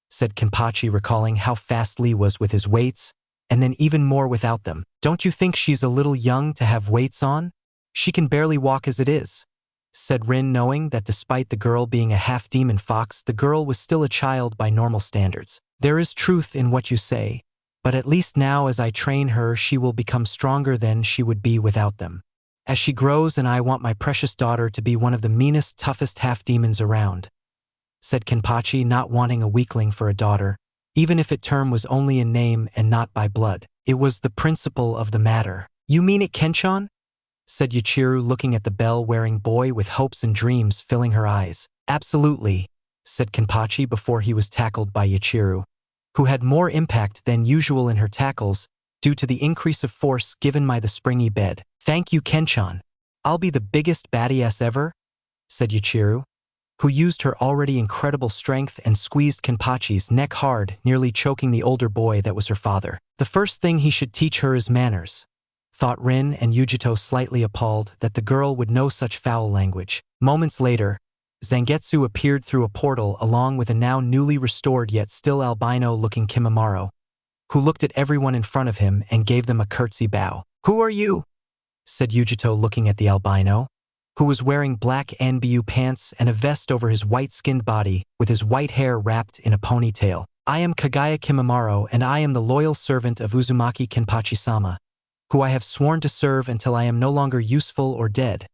said Kenpachi, recalling how fast Lee was with his weights, and then even more without them. "Don't you think she's a little young to have weights on? She can barely walk as it is," said Rin, knowing that despite the girl being a half-demon fox, the girl was still a child by normal standards. "There is truth in what you say, but at least now as I train her she will become stronger than she would be without them. As she grows, and I want my precious daughter to be one of the meanest, toughest half-demons around," said Kenpachi, not wanting a weakling for a daughter, even if it term was only in name and not by blood. It was the principle of the matter. "You mean it, Kenchan?" said Yachiru, looking at the bell-wearing boy with hopes and dreams filling her eyes. "Absolutely," said Kenpachi before he was tackled by Yachiru, who had more impact than usual in her tackles due to the increase of force given by the springy bed. "Thank you, Kenchan. I'll be the biggest badass ever," said Yachiru, who used her already incredible strength and squeezed Kenpachi's neck hard, nearly choking the older boy that was her father. "The first thing he should teach her is manners," thought Rin, and Yujito slightly appalled that the girl would know such foul language. Moments later, Zangetsu appeared through a portal along with a now newly restored yet still albino-looking Kimimaro, who looked at everyone in front of him and gave them a curtsy bow. "Who are you?" said Yujito, looking at the albino. who was wearing black NBU pants and a vest over his white-skinned body, with his white hair wrapped in a ponytail. I am Kagaya Kimimaro, and I am the loyal servant of Uzumaki Kenpachi-sama, who I have sworn to serve until I am no longer useful or dead,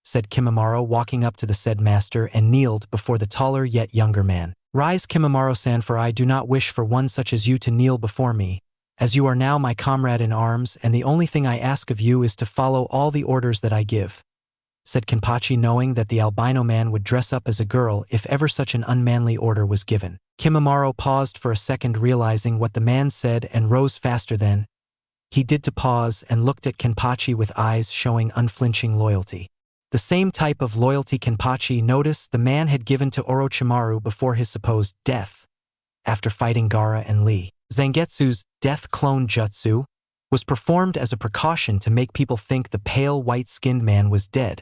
said Kimimaro, walking up to the said master and kneeled before the taller yet younger man. Rise, Kimimaro-san, for I do not wish for one such as you to kneel before me, as you are now my comrade in arms, and the only thing I ask of you is to follow all the orders that I give, said Kenpachi, knowing that the albino man would dress up as a girl if ever such an unmanly order was given. Kimimaro paused for a second, realizing what the man said, and rose faster than he did to pause and looked at Kenpachi with eyes showing unflinching loyalty. The same type of loyalty Kenpachi noticed the man had given to Orochimaru before his supposed death, after fighting Gaara and Lee. Zangetsu's death clone jutsu was performed as a precaution to make people think the pale white-skinned man was dead,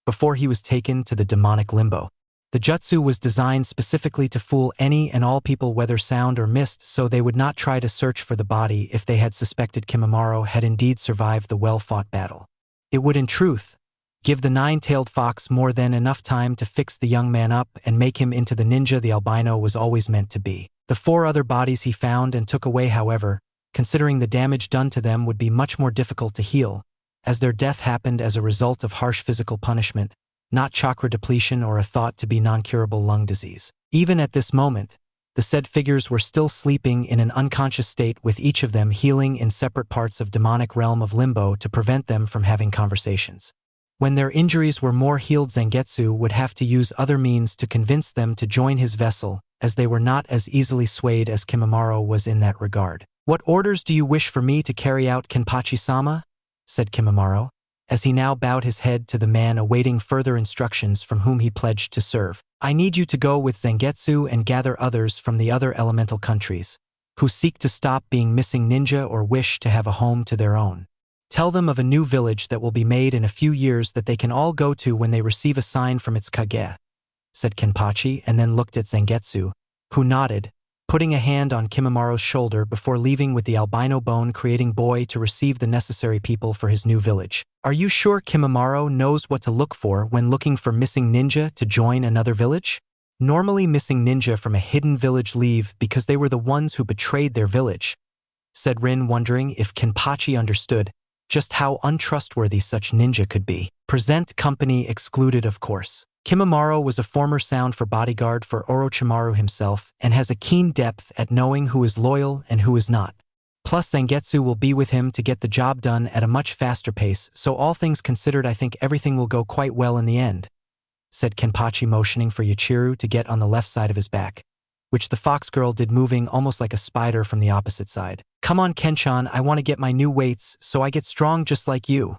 before he was taken to the demonic limbo. The jutsu was designed specifically to fool any and all people, whether sound or mist, so they would not try to search for the body if they had suspected Kimimaro had indeed survived the well-fought battle. It would, in truth, give the nine-tailed fox more than enough time to fix the young man up and make him into the ninja the albino was always meant to be. The 4 other bodies he found and took away, however, considering the damage done to them, would be much more difficult to heal, as their death happened as a result of harsh physical punishment, not chakra depletion or a thought to be non-curable lung disease. Even at this moment, the said figures were still sleeping in an unconscious state, with each of them healing in separate parts of demonic realm of limbo to prevent them from having conversations. When their injuries were more healed, Zangetsu would have to use other means to convince them to join his vessel, as they were not as easily swayed as Kimimaro was in that regard. What orders do you wish for me to carry out, Kenpachi-sama? Said Kimimaro, as he now bowed his head to the man awaiting further instructions from whom he pledged to serve. I need you to go with Zangetsu and gather others from the other elemental countries, who seek to stop being missing ninja or wish to have a home to their own. Tell them of a new village that will be made in a few years that they can all go to when they receive a sign from its Kage, said Kenpachi, and then looked at Zangetsu, who nodded, putting a hand on Kimimaro's shoulder before leaving with the albino bone-creating boy to receive the necessary people for his new village. Are you sure Kimimaro knows what to look for when looking for missing ninja to join another village? Normally missing ninja from a hidden village leave because they were the ones who betrayed their village, said Rin, wondering if Kenpachi understood just how untrustworthy such ninja could be. Present company excluded, of course. Kimimaro was a former sound for bodyguard for Orochimaru himself and has a keen depth at knowing who is loyal and who is not. Plus, Zangetsu will be with him to get the job done at a much faster pace, so all things considered, I think everything will go quite well in the end, said Kenpachi, motioning for Yuichiro to get on the left side of his back, which the fox girl did, moving almost like a spider from the opposite side. Come on, Kenchan, I want to get my new weights so I get strong just like you,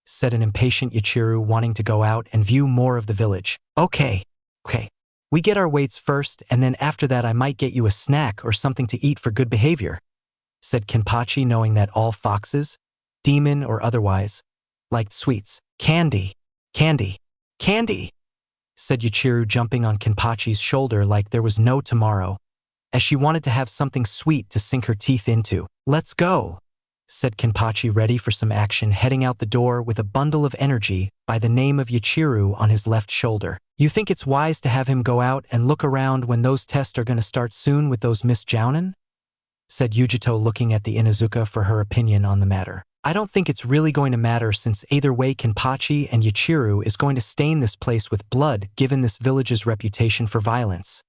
said an impatient Yuichiro, wanting to go out and view more of the village. Okay. We get our weights first, and then after that I might get you a snack or something to eat for good behavior, said Kenpachi, knowing that all foxes, demon or otherwise, liked sweets. Candy, said Yuichiro, jumping on Kenpachi's shoulder like there was no tomorrow, as she wanted to have something sweet to sink her teeth into. Let's go, said Kenpachi, ready for some action, heading out the door with a bundle of energy by the name of Yuichiro on his left shoulder. You think it's wise to have him go out and look around when those tests are going to start soon with those Miss Jounin? Said Yujito, looking at the Inuzuka for her opinion on the matter. I don't think it's really going to matter, since either way Kenpachi and Yuichiro is going to stain this place with blood given this village's reputation for violence,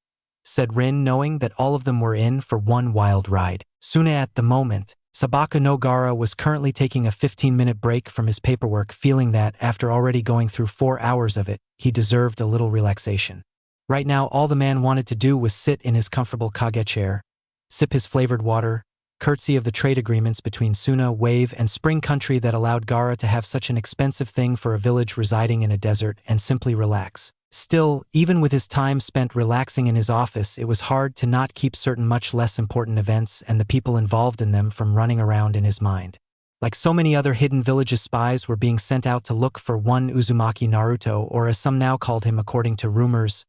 said Rin, knowing that all of them were in for one wild ride. Soon at the moment, Sabaka no Gaara was currently taking a 15-minute break from his paperwork, feeling that, after already going through 4 hours of it, he deserved a little relaxation. Right now, all the man wanted to do was sit in his comfortable kage chair, sip his flavored water, courtesy of the trade agreements between Suna, Wave, and Spring Country that allowed Gaara to have such an expensive thing for a village residing in a desert, and simply relax. Still, even with his time spent relaxing in his office, it was hard to not keep certain much less important events and the people involved in them from running around in his mind. Like so many other hidden villages, spies were being sent out to look for one Uzumaki Naruto, or as some now called him according to rumors,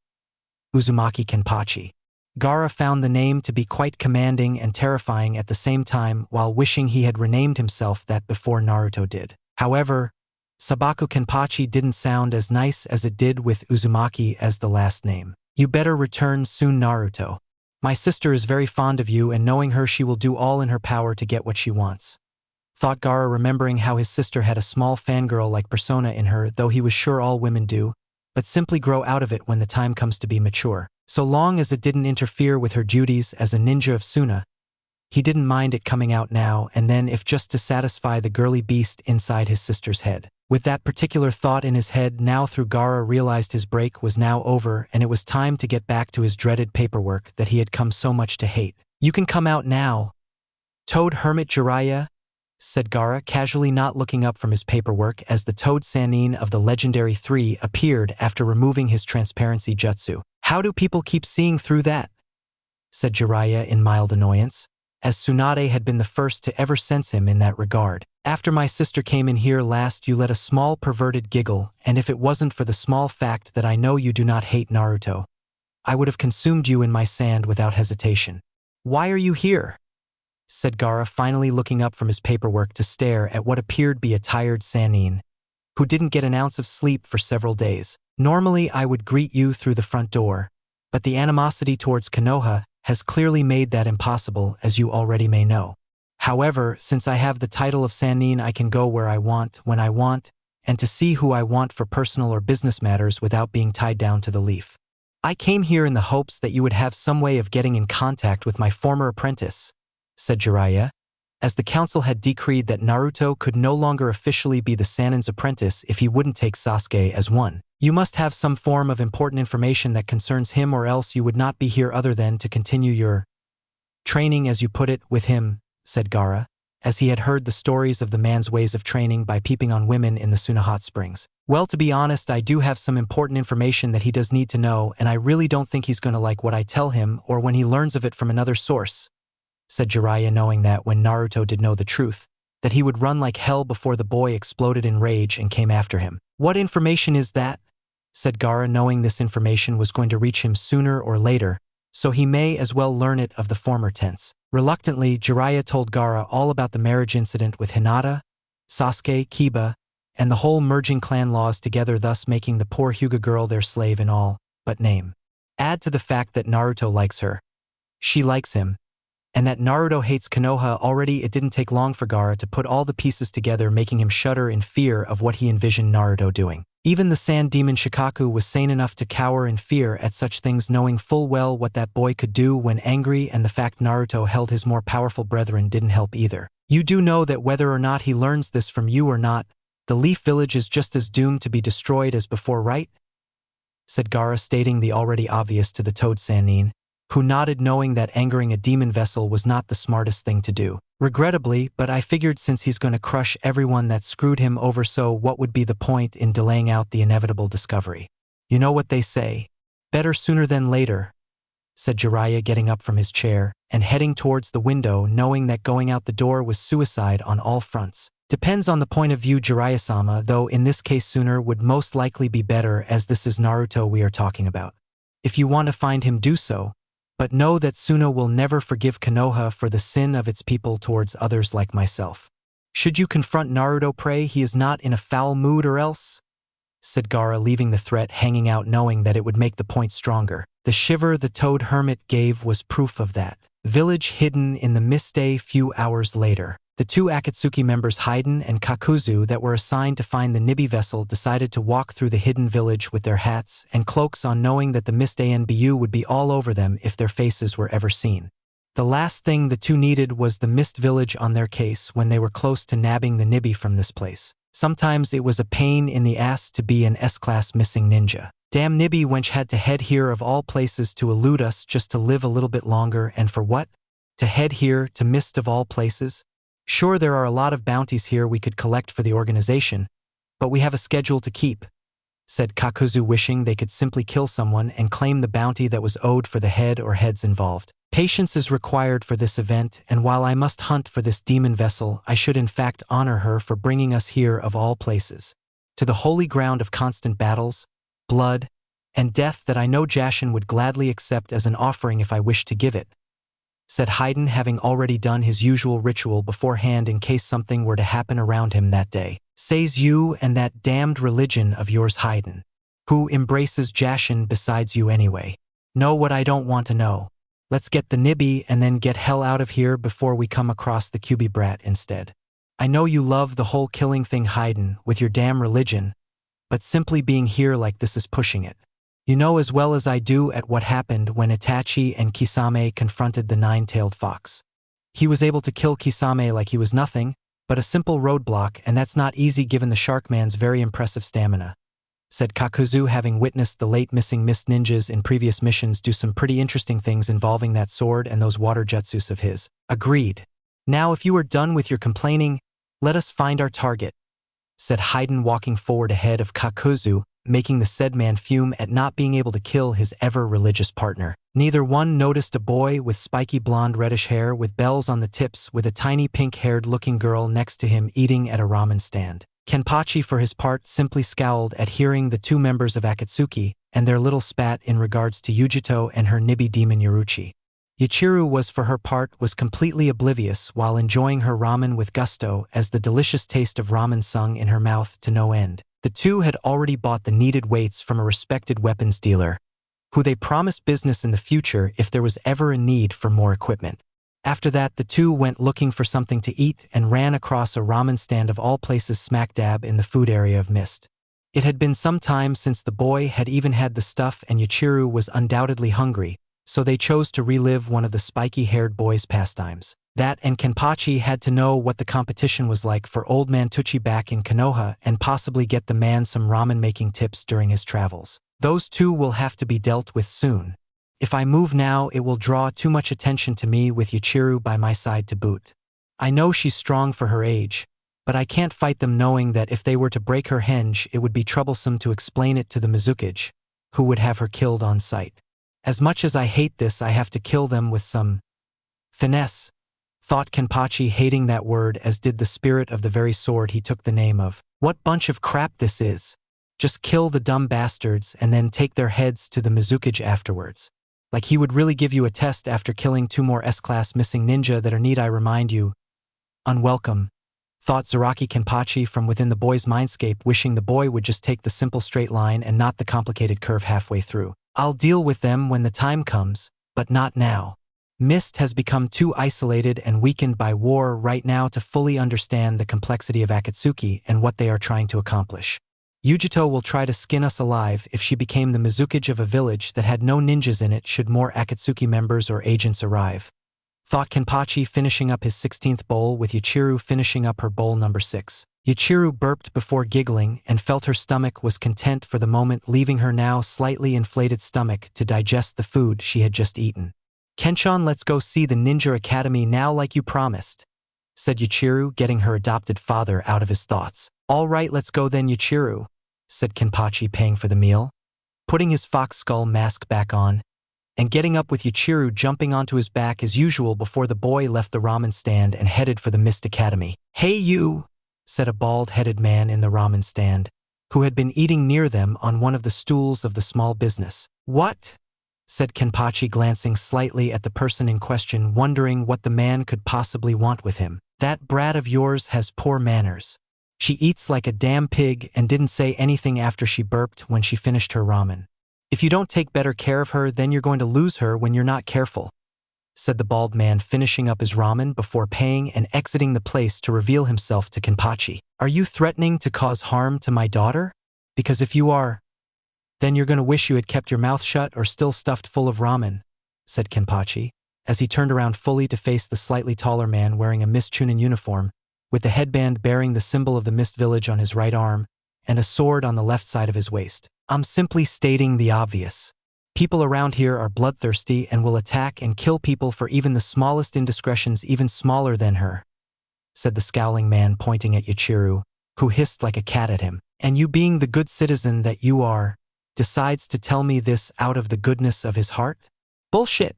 Uzumaki Kenpachi. Gaara found the name to be quite commanding and terrifying at the same time, while wishing he had renamed himself that before Naruto did. However, Sabaku Kenpachi didn't sound as nice as it did with Uzumaki as the last name. You better return soon, Naruto. My sister is very fond of you, and knowing her, she will do all in her power to get what she wants. Thought Gaara, remembering how his sister had a small fangirl-like persona in her, though he was sure all women do, but simply grow out of it when the time comes to be mature. So long as it didn't interfere with her duties as a ninja of Suna, he didn't mind it coming out now and then, if just to satisfy the girly beast inside his sister's head. With that particular thought in his head now through, Gaara realized his break was now over and it was time to get back to his dreaded paperwork that he had come so much to hate. You can come out now, Toad Hermit Jiraiya, said Gaara, casually not looking up from his paperwork as the Toad Sannin of the legendary 3 appeared after removing his transparency jutsu. How do people keep seeing through that? Said Jiraiya in mild annoyance, as Tsunade had been the first to ever sense him in that regard. After my sister came in here last, you let a small perverted giggle, and if it wasn't for the small fact that I know you do not hate Naruto, I would have consumed you in my sand without hesitation. Why are you here? Said Gaara, finally looking up from his paperwork to stare at what appeared to be a tired Sannin, who didn't get an ounce of sleep for several days. Normally I would greet you through the front door, but the animosity towards Konoha has clearly made that impossible, as you already may know. However, since I have the title of Sannin, I can go where I want, when I want, and to see who I want for personal or business matters without being tied down to the leaf. I came here in the hopes that you would have some way of getting in contact with my former apprentice, said Jiraiya, as the council had decreed that Naruto could no longer officially be the Sannin's apprentice if he wouldn't take Sasuke as one. You must have some form of important information that concerns him, or else you would not be here other than to continue your training, as you put it, with him, said Gaara, as he had heard the stories of the man's ways of training by peeping on women in the Suna hot springs. Well, to be honest, I do have some important information that he does need to know, and I really don't think he's going to like what I tell him or when he learns of it from another source, said Jiraiya, knowing that when Naruto did know the truth, that he would run like hell before the boy exploded in rage and came after him. What information is that? Said Gaara, knowing this information was going to reach him sooner or later, so he may as well learn it of the former tense. Reluctantly, Jiraiya told Gaara all about the marriage incident with Hinata, Sasuke, Kiba, and the whole merging clan laws together, thus making the poor Hyuga girl their slave in all but name. Add to the fact that Naruto likes her, she likes him, and that Naruto hates Konoha already. It didn't take long for Gaara to put all the pieces together, making him shudder in fear of what he envisioned Naruto doing. Even the sand demon Shikaku was sane enough to cower in fear at such things, knowing full well what that boy could do when angry, and the fact Naruto held his more powerful brethren didn't help either. You do know that whether or not he learns this from you or not, the Leaf Village is just as doomed to be destroyed as before, right? Said Gaara, stating the already obvious to the Toad Sannin, who nodded, knowing that angering a demon vessel was not the smartest thing to do. Regrettably, but I figured since he's going to crush everyone that screwed him over, so what would be the point in delaying out the inevitable discovery? You know what they say, better sooner than later, said Jiraiya, getting up from his chair and heading towards the window, knowing that going out the door was suicide on all fronts. Depends on the point of view, Jiraiya-sama, though in this case sooner would most likely be better, as this is Naruto we are talking about. If you want to find him, do so, but know that Suna will never forgive Konoha for the sin of its people towards others like myself. Should you confront Naruto, pray he is not in a foul mood, or else, said Gaara, leaving the threat hanging out, knowing that it would make the point stronger. The shiver the Toad Hermit gave was proof of that. Village hidden in the mist. A few hours later, the two Akatsuki members Haiden and Kakuzu that were assigned to find the Nibi vessel decided to walk through the hidden village with their hats and cloaks on, knowing that the mist Anbu would be all over them if their faces were ever seen. The last thing the two needed was the mist village on their case when they were close to nabbing the Nibi from this place. Sometimes it was a pain in the ass to be an S-class missing ninja. Damn, Nibi wench had to head here of all places to elude us just to live a little bit longer, and for what? To head here to mist of all places? Sure, there are a lot of bounties here we could collect for the organization, but we have a schedule to keep, said Kakuzu, wishing they could simply kill someone and claim the bounty that was owed for the head or heads involved. Patience is required for this event, and while I must hunt for this demon vessel, I should in fact honor her for bringing us here of all places, to the holy ground of constant battles, blood, and death that I know Jashin would gladly accept as an offering if I wished to give it, said Haydn, having already done his usual ritual beforehand in case something were to happen around him that day. Says you and that damned religion of yours, Haydn. Who embraces Jashin besides you anyway? Know what I don't want to know. Let's get the nibby and then get hell out of here before we come across the QB brat instead. I know you love the whole killing thing, Haydn, with your damn religion, but simply being here like this is pushing it. You know as well as I do at what happened when Itachi and Kisame confronted the nine-tailed fox. He was able to kill Kisame like he was nothing, but a simple roadblock, and that's not easy given the Sharkman's very impressive stamina, said Kakuzu, having witnessed the late missing mist ninjas in previous missions do some pretty interesting things involving that sword and those water jutsus of his. Agreed. Now if you are done with your complaining, let us find our target, said Haydn, walking forward ahead of Kakuzu, making the said man fume at not being able to kill his ever-religious partner. Neither one noticed a boy with spiky blonde reddish hair with bells on the tips with a tiny pink-haired looking girl next to him eating at a ramen stand. Kenpachi, for his part, simply scowled at hearing the two members of Akatsuki and their little spat in regards to Yujito and her nibby demon Yoruchi. Yuchiru was, for her part, was completely oblivious while enjoying her ramen with gusto as the delicious taste of ramen sung in her mouth to no end. The two had already bought the needed weights from a respected weapons dealer, who they promised business in the future if there was ever a need for more equipment. After that, the two went looking for something to eat and ran across a ramen stand of all places smack dab in the food area of Mist. It had been some time since the boy had even had the stuff, and Yuchiru was undoubtedly hungry, so they chose to relive one of the spiky-haired boy's pastimes. That and Kenpachi had to know what the competition was like for Old Man Tucci back in Konoha and possibly get the man some ramen-making tips during his travels. Those two will have to be dealt with soon. If I move now, it will draw too much attention to me with Yuchiru by my side to boot. I know she's strong for her age, but I can't fight them, knowing that if they were to break her henge, it would be troublesome to explain it to the Mizukage, who would have her killed on sight. As much as I hate this, I have to kill them with some finesse, thought Kenpachi, hating that word as did the spirit of the very sword he took the name of. What bunch of crap this is. Just kill the dumb bastards and then take their heads to the Mizukage afterwards. Like he would really give you a test after killing two more S-class missing ninja that are, need I remind you, unwelcome, thought Zaraki Kenpachi from within the boy's mindscape, wishing the boy would just take the simple straight line and not the complicated curve halfway through. I'll deal with them when the time comes, but not now. Mist has become too isolated and weakened by war right now to fully understand the complexity of Akatsuki and what they are trying to accomplish. Yujito will try to skin us alive if she became the Mizukage of a village that had no ninjas in it should more Akatsuki members or agents arrive, thought Kenpachi, finishing up his 16th bowl with Yuchiru finishing up her bowl number 6. Yuchiru burped before giggling and felt her stomach was content for the moment, leaving her now slightly inflated stomach to digest the food she had just eaten. Kenshan, let's go see the Ninja Academy now like you promised, said Yuchiru, getting her adopted father out of his thoughts. All right, let's go then, Yuchiru, said Kenpachi, paying for the meal, putting his fox skull mask back on, and getting up with Yuchiru jumping onto his back as usual before the boy left the ramen stand and headed for the Mist Academy. Hey you, said a bald-headed man in the ramen stand, who had been eating near them on one of the stools of the small business. What? Said Kenpachi, glancing slightly at the person in question, wondering what the man could possibly want with him. That brat of yours has poor manners. She eats like a damn pig and didn't say anything after she burped when she finished her ramen. If you don't take better care of her, then you're going to lose her when you're not careful, said the bald man, finishing up his ramen before paying and exiting the place to reveal himself to Kenpachi. Are you threatening to cause harm to my daughter? Because if you are, then you're going to wish you had kept your mouth shut or still stuffed full of ramen, said Kenpachi, as he turned around fully to face the slightly taller man wearing a Mist Chunin uniform, with the headband bearing the symbol of the Mist Village on his right arm and a sword on the left side of his waist. I'm simply stating the obvious. People around here are bloodthirsty and will attack and kill people for even the smallest indiscretions, even smaller than her, said the scowling man, pointing at Yuchiru, who hissed like a cat at him. And you, being the good citizen that you are, decides to tell me this out of the goodness of his heart? Bullshit,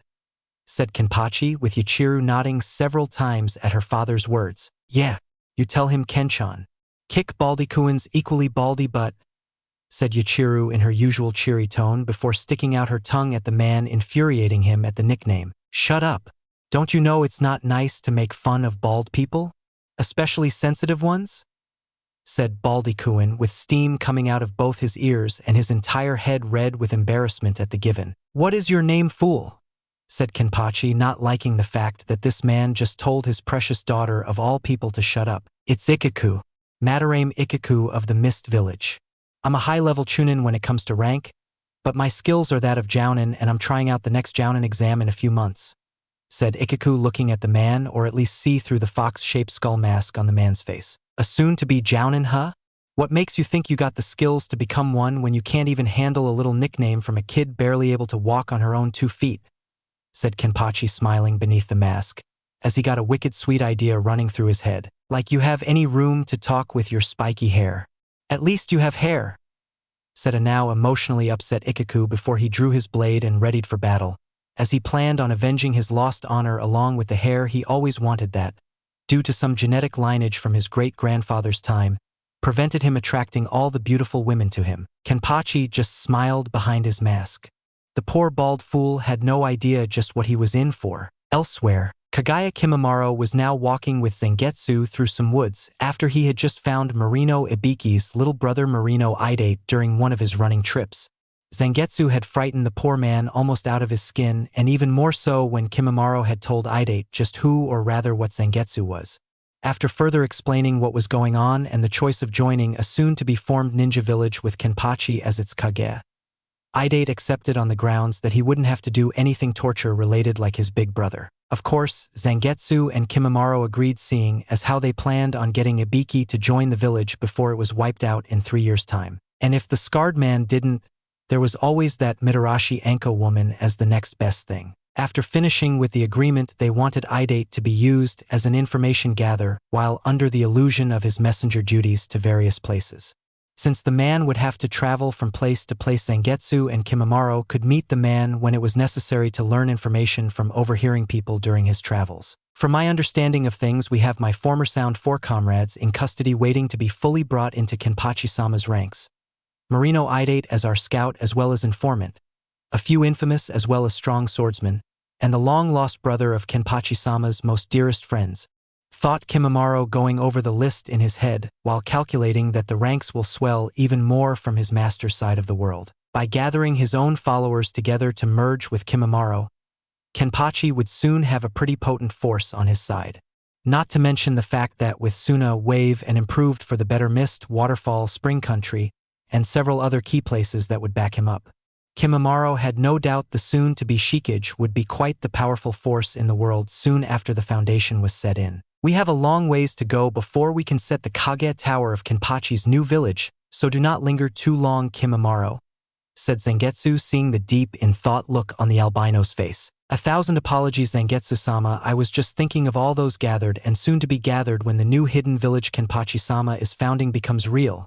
said Kenpachi, with Yuchiru nodding several times at her father's words. Yeah, you tell him, Kenshan. Kick Baldykuin's equally baldy butt, said Yuchiru in her usual cheery tone before sticking out her tongue at the man, infuriating him at the nickname. Shut up, Don't you know it's not nice to make fun of bald people? Especially sensitive ones? Said Baldy-kun with steam coming out of both his ears and his entire head red with embarrassment at the given. What is your name, fool? Said Kenpachi, not liking the fact that this man just told his precious daughter of all people to shut up. It's Ikaku, Madarame Ikaku of the Mist Village. I'm a high-level chunin when it comes to rank, but my skills are that of jounin and I'm trying out the next jounin exam in a few months, said Ikaku looking at the man, or at least see through the fox-shaped skull mask on the man's face. A soon-to-be jounin, huh? What makes you think you got the skills to become one when you can't even handle a little nickname from a kid barely able to walk on her own 2 feet? Said Kenpachi, smiling beneath the mask, as he got a wicked sweet idea running through his head. Like you have any room to talk with your spiky hair. At least you have hair, said a now emotionally upset Ikaku before he drew his blade and readied for battle, as he planned on avenging his lost honor along with the hair he always wanted that, due to some genetic lineage from his great-grandfather's time, prevented him attracting all the beautiful women to him. Kenpachi just smiled behind his mask. The poor bald fool had no idea just what he was in for. Elsewhere, Kagaya Kimimaro was now walking with Zangetsu through some woods after he had just found Marino Ibiki's little brother Marino Idate during one of his running trips. Zangetsu had frightened the poor man almost out of his skin, and even more so when Kimimaro had told Idate just who, or rather what, Zangetsu was. After further explaining what was going on and the choice of joining a soon-to-be-formed ninja village with Kenpachi as its Kage, Idate accepted on the grounds that he wouldn't have to do anything torture-related like his big brother. Of course, Zangetsu and Kimimaro agreed, seeing as how they planned on getting Ibiki to join the village before it was wiped out in 3 years' time. And if the scarred man didn't, there was always that Mitarashi Anko woman as the next best thing. After finishing with the agreement, they wanted Idate to be used as an information gather while under the illusion of his messenger duties to various places. Since the man would have to travel from place to place, Zangetsu and Kimimaro could meet the man when it was necessary to learn information from overhearing people during his travels. From my understanding of things, we have my former Sound 4 comrades in custody waiting to be fully brought into Kenpachi-sama's ranks. Marino Idate as our scout as well as informant, a few infamous as well as strong swordsmen, and the long-lost brother of Kenpachi-sama's most dearest friends, thought Kimimaro, going over the list in his head while calculating that the ranks will swell even more from his master's side of the world. By gathering his own followers together to merge with Kimimaro, Kenpachi would soon have a pretty potent force on his side. Not to mention the fact that with Suna, Wave, and improved for the better Mist, Waterfall, Spring Country, and several other key places that would back him up, Kimimaro had no doubt the soon-to-be Shikage would be quite the powerful force in the world soon after the foundation was set in. We have a long ways to go before we can set the Kage Tower of Kenpachi's new village, so do not linger too long, Kimimaro, said Zangetsu, seeing the deep-in-thought look on the albino's face. 1,000 apologies, Zangetsu-sama. I was just thinking of all those gathered and soon to be gathered when the new hidden village Kenpachi-sama is founding becomes real,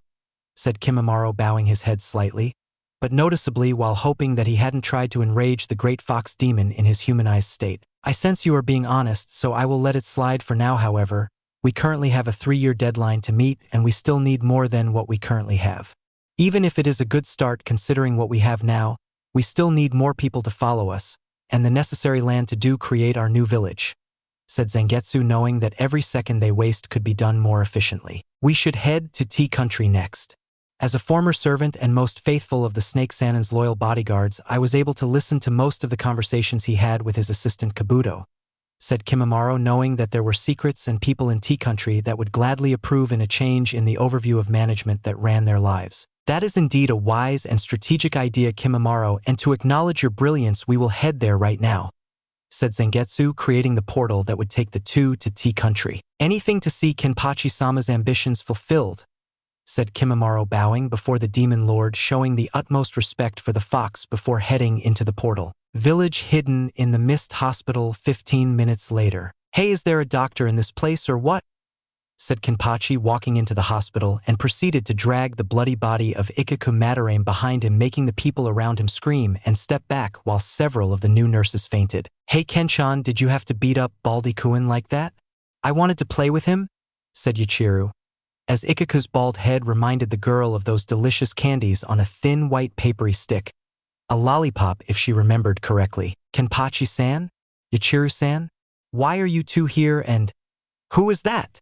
said Kimimaro, bowing his head slightly, but noticeably while hoping that he hadn't tried to enrage the great fox demon in his humanized state. I sense you are being honest, so I will let it slide for now. However, we currently have a 3-year deadline to meet and we still need more than what we currently have. Even if it is a good start considering what we have now, we still need more people to follow us, and the necessary land to create our new village, said Zangetsu, knowing that every second they waste could be done more efficiently. We should head to Tea Country next. As a former servant and most faithful of the Snake Sanon's loyal bodyguards, I was able to listen to most of the conversations he had with his assistant Kabuto, said Kimimaro, knowing that there were secrets and people in Tea Country that would gladly approve in a change in the overview of management that ran their lives. That is indeed a wise and strategic idea, Kimimaro, and to acknowledge your brilliance we will head there right now, said Zangetsu, creating the portal that would take the two to Tea Country. Anything to see Kenpachi-sama's ambitions fulfilled, said Kimimaro, bowing before the demon lord, showing the utmost respect for the fox before heading into the portal. Village hidden in the Mist Hospital 15 minutes later. Hey, is there a doctor in this place or what? Said Kenpachi, walking into the hospital, and proceeded to drag the bloody body of Ikaku Madarame behind him, making the people around him scream and step back while several of the new nurses fainted. Hey Kenchan, did you have to beat up Baldy-kun like that? I wanted to play with him, said Yuichiro, as Ikaku's bald head reminded the girl of those delicious candies on a thin white papery stick. A lollipop, if she remembered correctly. Kenpachi-san? Yuichiro-san? Why are you two here and… Who is that?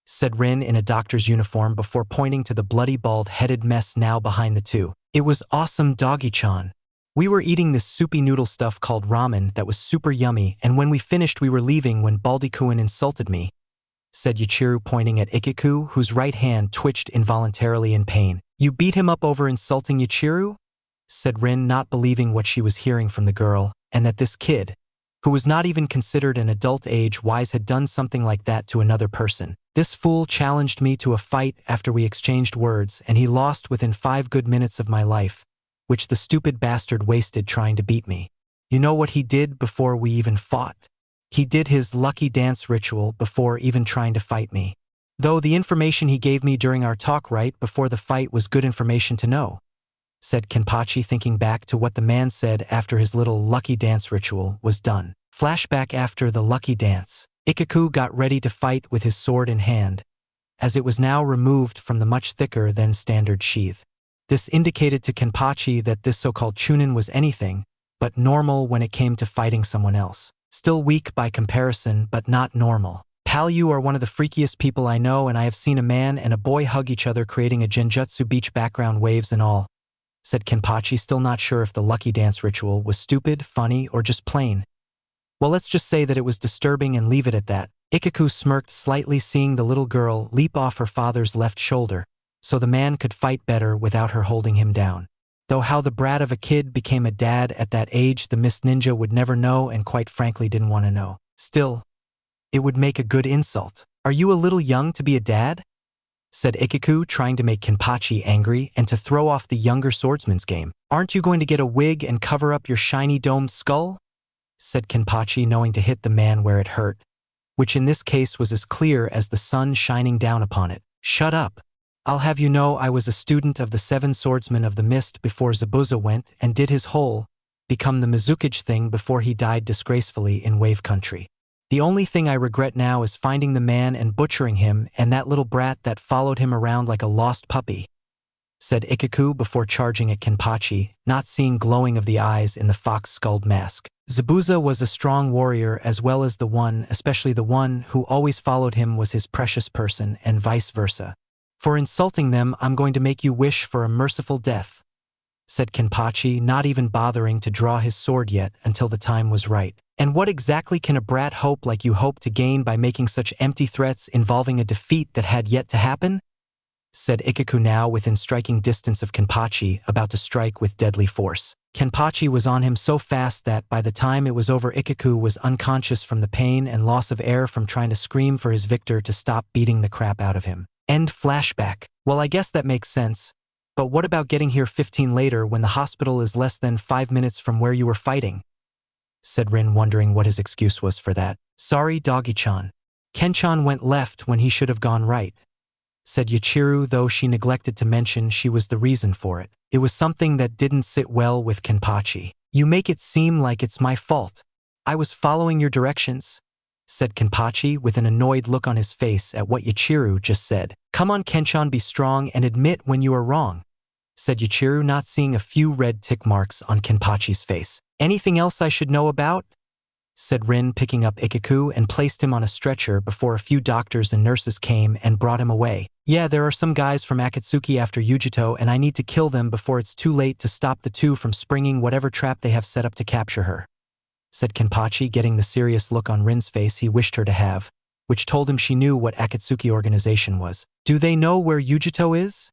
Said Rin in a doctor's uniform before pointing to the bloody bald-headed mess now behind the two. It was awesome, Doggy-chan. We were eating this soupy noodle stuff called ramen that was super yummy, and when we finished we were leaving when Baldy-kun insulted me, said Yuichiro pointing at Ikiku, whose right hand twitched involuntarily in pain. You beat him up over insulting Yuichiro? Said Rin, not believing what she was hearing from the girl, and that this kid, who was not even considered an adult age-wise, had done something like that to another person. This fool challenged me to a fight after we exchanged words, and he lost within 5 good minutes of my life, which the stupid bastard wasted trying to beat me. You know what he did before we even fought? He did his lucky dance ritual before even trying to fight me. Though the information he gave me during our talk right before the fight was good information to know, said Kenpachi, thinking back to what the man said after his little lucky dance ritual was done. Flashback after the lucky dance. Ikiku got ready to fight with his sword in hand, as it was now removed from the much thicker than standard sheath. This indicated to Kenpachi that this so-called Chunin was anything but normal when it came to fighting someone else. Still weak by comparison, but not normal. Pal, you are one of the freakiest people I know, and I have seen a man and a boy hug each other creating a genjutsu beach background waves and all, said Kenpachi, still not sure if the lucky dance ritual was stupid, funny, or just plain. Well, let's just say that it was disturbing and leave it at that. Ikiku smirked slightly, seeing the little girl leap off her father's left shoulder, so the man could fight better without her holding him down. Though how the brat of a kid became a dad at that age, the Miss Ninja would never know, and quite frankly didn't want to know. Still, it would make a good insult. Are you a little young to be a dad? Said Ikiku, trying to make Kenpachi angry and to throw off the younger swordsman's game. Aren't you going to get a wig and cover up your shiny domed skull? Said Kenpachi, knowing to hit the man where it hurt, which in this case was as clear as the sun shining down upon it. Shut up. I'll have you know I was a student of the 7 swordsmen of the mist before Zabuza went and did his whole become the Mizukage thing before he died disgracefully in Wave Country. The only thing I regret now is finding the man and butchering him and that little brat that followed him around like a lost puppy, said Ikiku before charging at Kenpachi, not seeing glowing of the eyes in the fox-skulled mask. Zabuza was a strong warrior, as well as the one, especially the one, who always followed him was his precious person, and vice versa. For insulting them, I'm going to make you wish for a merciful death, said Kenpachi, not even bothering to draw his sword yet until the time was right. And what exactly can a brat hope like you hope to gain by making such empty threats involving a defeat that had yet to happen? Said Ikiku, now within striking distance of Kenpachi, about to strike with deadly force. Kenpachi was on him so fast that by the time it was over, Ikiku was unconscious from the pain and loss of air from trying to scream for his victor to stop beating the crap out of him. End flashback. Well, I guess that makes sense. But what about getting here 15 later when the hospital is less than 5 minutes from where you were fighting? Said Rin, wondering what his excuse was for that. Sorry, Doggy-chan. Ken-chan went left when he should have gone right, said Yuichiro, though she neglected to mention she was the reason for it. It was something that didn't sit well with Kenpachi. You make it seem like it's my fault. I was following your directions, said Kenpachi with an annoyed look on his face at what Yuichiro just said. Come on, Ken-chan, be strong and admit when you are wrong, said Yuichiro, not seeing a few red tick marks on Kenpachi's face. Anything else I should know about? Said Rin, picking up Ikiku and placed him on a stretcher before a few doctors and nurses came and brought him away. Yeah, there are some guys from Akatsuki after Yujito, and I need to kill them before it's too late to stop the two from springing whatever trap they have set up to capture her, said Kenpachi, getting the serious look on Rin's face he wished her to have, which told him she knew what Akatsuki organization was. Do they know where Yujito is?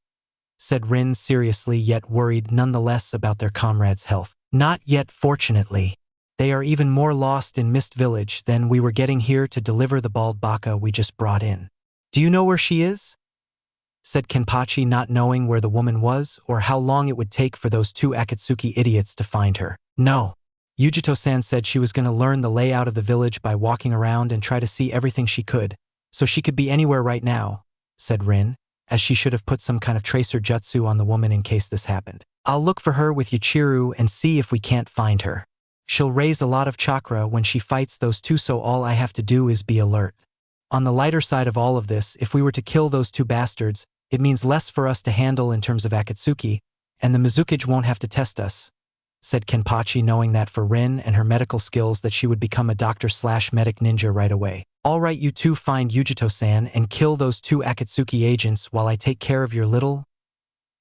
Said Rin, seriously yet worried nonetheless about their comrade's health. Not yet, fortunately. They are even more lost in Mist Village than we were getting here to deliver the bald baka we just brought in. Do you know where she is? Said Kenpachi, not knowing where the woman was or how long it would take for those 2 Akatsuki idiots to find her. No. Yujito-san said she was going to learn the layout of the village by walking around and try to see everything she could, so she could be anywhere right now, said Rin, as she should have put some kind of tracer jutsu on the woman in case this happened. I'll look for her with Yuichiro and see if we can't find her. She'll raise a lot of chakra when she fights those 2, so all I have to do is be alert. On the lighter side of all of this, if we were to kill those 2 bastards, it means less for us to handle in terms of Akatsuki, and the Mizukage won't have to test us, said Kenpachi, knowing that for Rin and her medical skills that she would become a doctor/medic ninja right away. All right, you two find Yujito-san and kill those two Akatsuki agents while I take care of your little…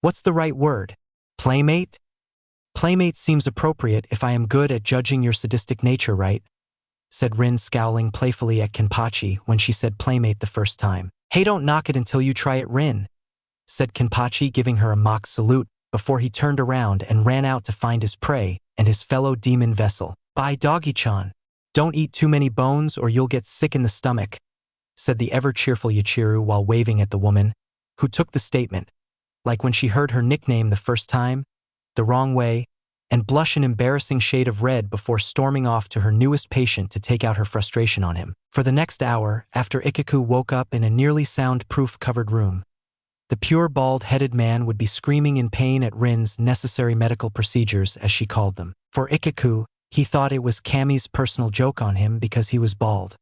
What's the right word? Playmate? Playmate seems appropriate if I am good at judging your sadistic nature, right? Said Rin, scowling playfully at Kenpachi when she said playmate the first time. Hey, don't knock it until you try it, Rin, said Kenpachi, giving her a mock salute before he turned around and ran out to find his prey and his fellow demon vessel. Bye, doggy-chan. Don't eat too many bones or you'll get sick in the stomach, said the ever-cheerful Yachiru while waving at the woman, who took the statement, like when she heard her nickname the first time, the wrong way, and blush an embarrassing shade of red before storming off to her newest patient to take out her frustration on him. For the next hour, after Ikaku woke up in a nearly soundproof covered room, the pure bald-headed man would be screaming in pain at Rin's necessary medical procedures, as she called them. For Ikaku, he thought it was Kami's personal joke on him because he was bald.